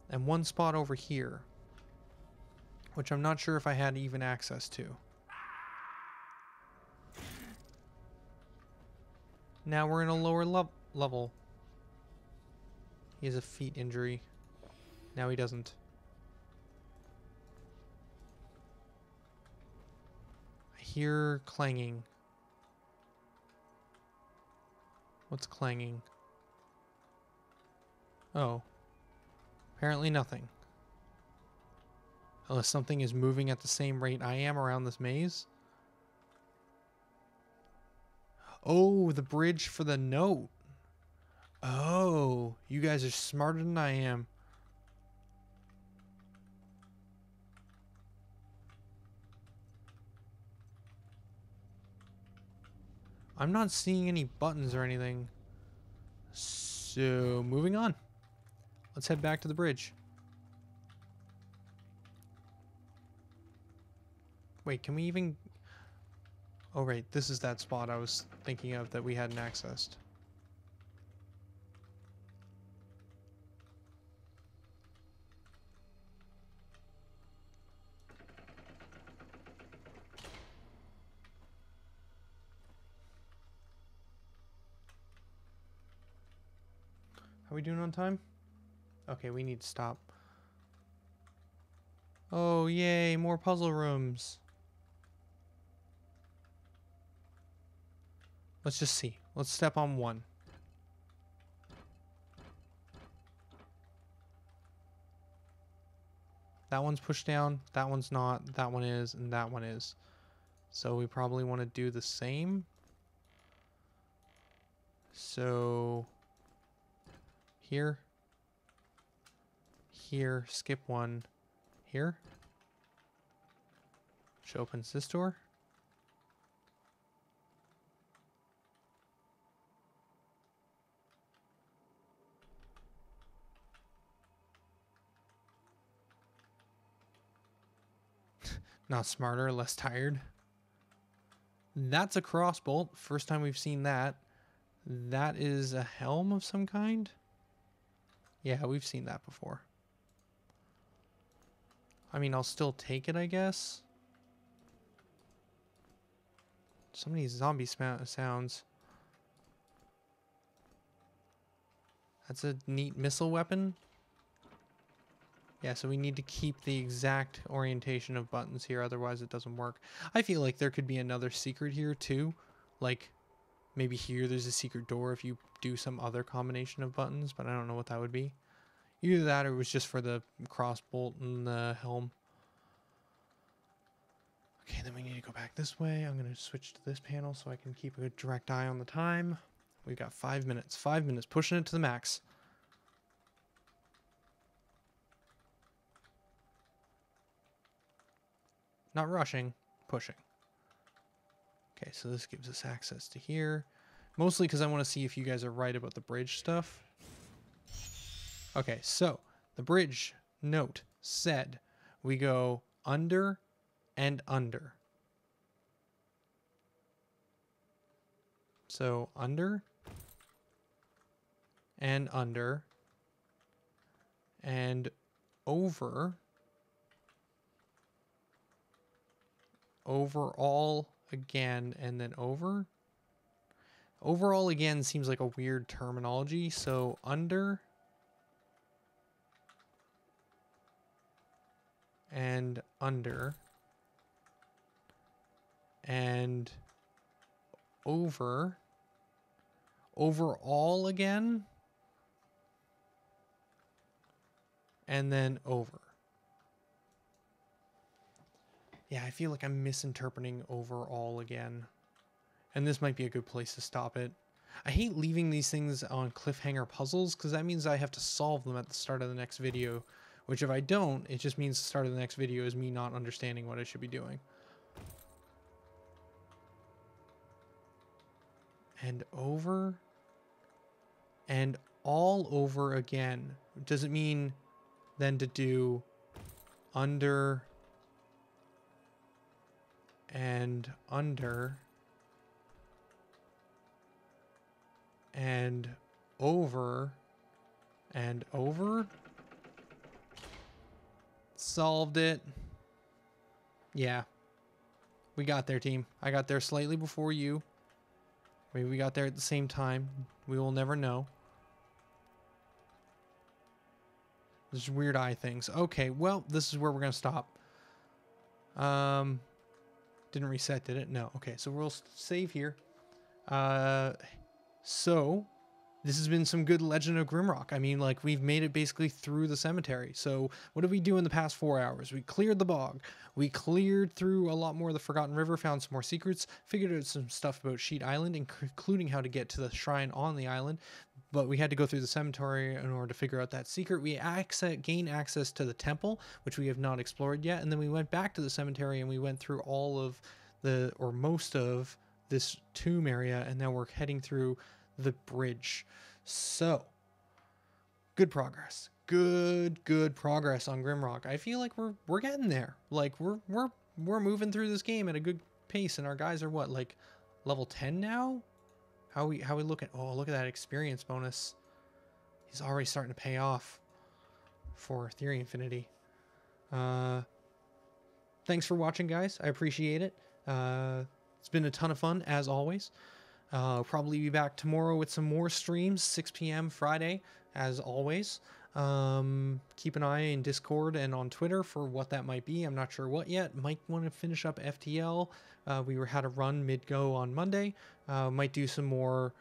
And one spot over here. Which I'm not sure if I had even access to. Now we're in a lower level. He has a feet injury. Now he doesn't. I hear clanging. What's clanging? Oh. Apparently nothing. Unless something is moving at the same rate I am around this maze. Oh, the bridge for the note. Oh, you guys are smarter than I am. I'm not seeing any buttons or anything. So, moving on. Let's head back to the bridge. Wait, can we even... Oh, right. This is that spot I was thinking of that we hadn't accessed. How are we doing on time? Okay, we need to stop. Oh, yay. More puzzle rooms. Let's just see. Let's step on one. That one's pushed down. That one's not. That one is. And that one is. So we probably want to do the same. So here. Here. Skip one. Here. Which opens this door. Not smarter, less tired. That's a crossbolt. First time we've seen that. That is a helm of some kind? Yeah, we've seen that before. I mean, I'll still take it, I guess. Some of these zombie sounds. That's a neat missile weapon. Yeah, so we need to keep the exact orientation of buttons here, otherwise it doesn't work. I feel like there could be another secret here too. Like, maybe here there's a secret door if you do some other combination of buttons, but I don't know what that would be. Either that or it was just for the crossbolt and the helm. Okay, then we need to go back this way. I'm going to switch to this panel so I can keep a direct eye on the time. We've got 5 minutes. 5 minutes, pushing it to the max. Not rushing, pushing. Okay, so this gives us access to here. Mostly because I want to see if you guys are right about the bridge stuff. Okay, so the bridge note said we go under and under. So under and under and over overall again, and then over. Overall again seems like a weird terminology, so under and under and over. Overall again, and then over. Yeah, I feel like I'm misinterpreting overall again. And this might be a good place to stop it. I hate leaving these things on cliffhanger puzzles, because that means I have to solve them at the start of the next video. Which if I don't, it just means the start of the next video is me not understanding what I should be doing. And over. And all over again. Does it mean then to do under and under and over and over? Solved it. Yeah. We got there, team. I got there slightly before you. Maybe we got there at the same time. We will never know. There's weird eye things. Okay, well, this is where we're going to stop. Didn't reset, did it? No. Okay, so we'll save here. So this has been some good Legend of Grimrock. I mean, like, we've made it basically through the cemetery. So what did we do in the past 4 hours? We cleared the bog. We cleared through a lot more of the Forgotten River, found some more secrets, figured out some stuff about Sheet Island, including how to get to the shrine on the island. But we had to go through the cemetery in order to figure out that secret. We gained access to the temple, which we have not explored yet. And then we went back to the cemetery and we went through all of the, or most of, this tomb area. And now we're heading through the bridge. So good progress. Good progress on Grimrock. I feel like we're getting there. Like we're moving through this game at a good pace, and our guys are what, like level 10 now? How we looking? Oh, look at that experience bonus. He's already starting to pay off for Theory Infinity. Thanks for watching, guys. I appreciate it. It's been a ton of fun as always. Probably be back tomorrow with some more streams, 6 p.m. Friday, as always. Keep an eye in Discord and on Twitter for what that might be. I'm not sure what yet. Might want to finish up FTL. We had a run mid-go on Monday. Might do some more.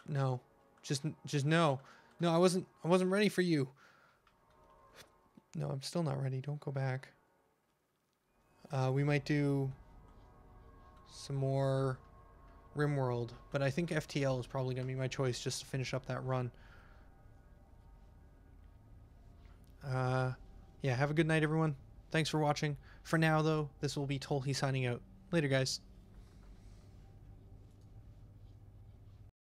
No, just no. No, I wasn't ready for you. No, I'm still not ready. Don't go back. We might do some more RimWorld, but I think FTL is probably going to be my choice just to finish up that run. Yeah, have a good night, everyone. Thanks for watching. For now, though, this will be Tolhi signing out. Later, guys.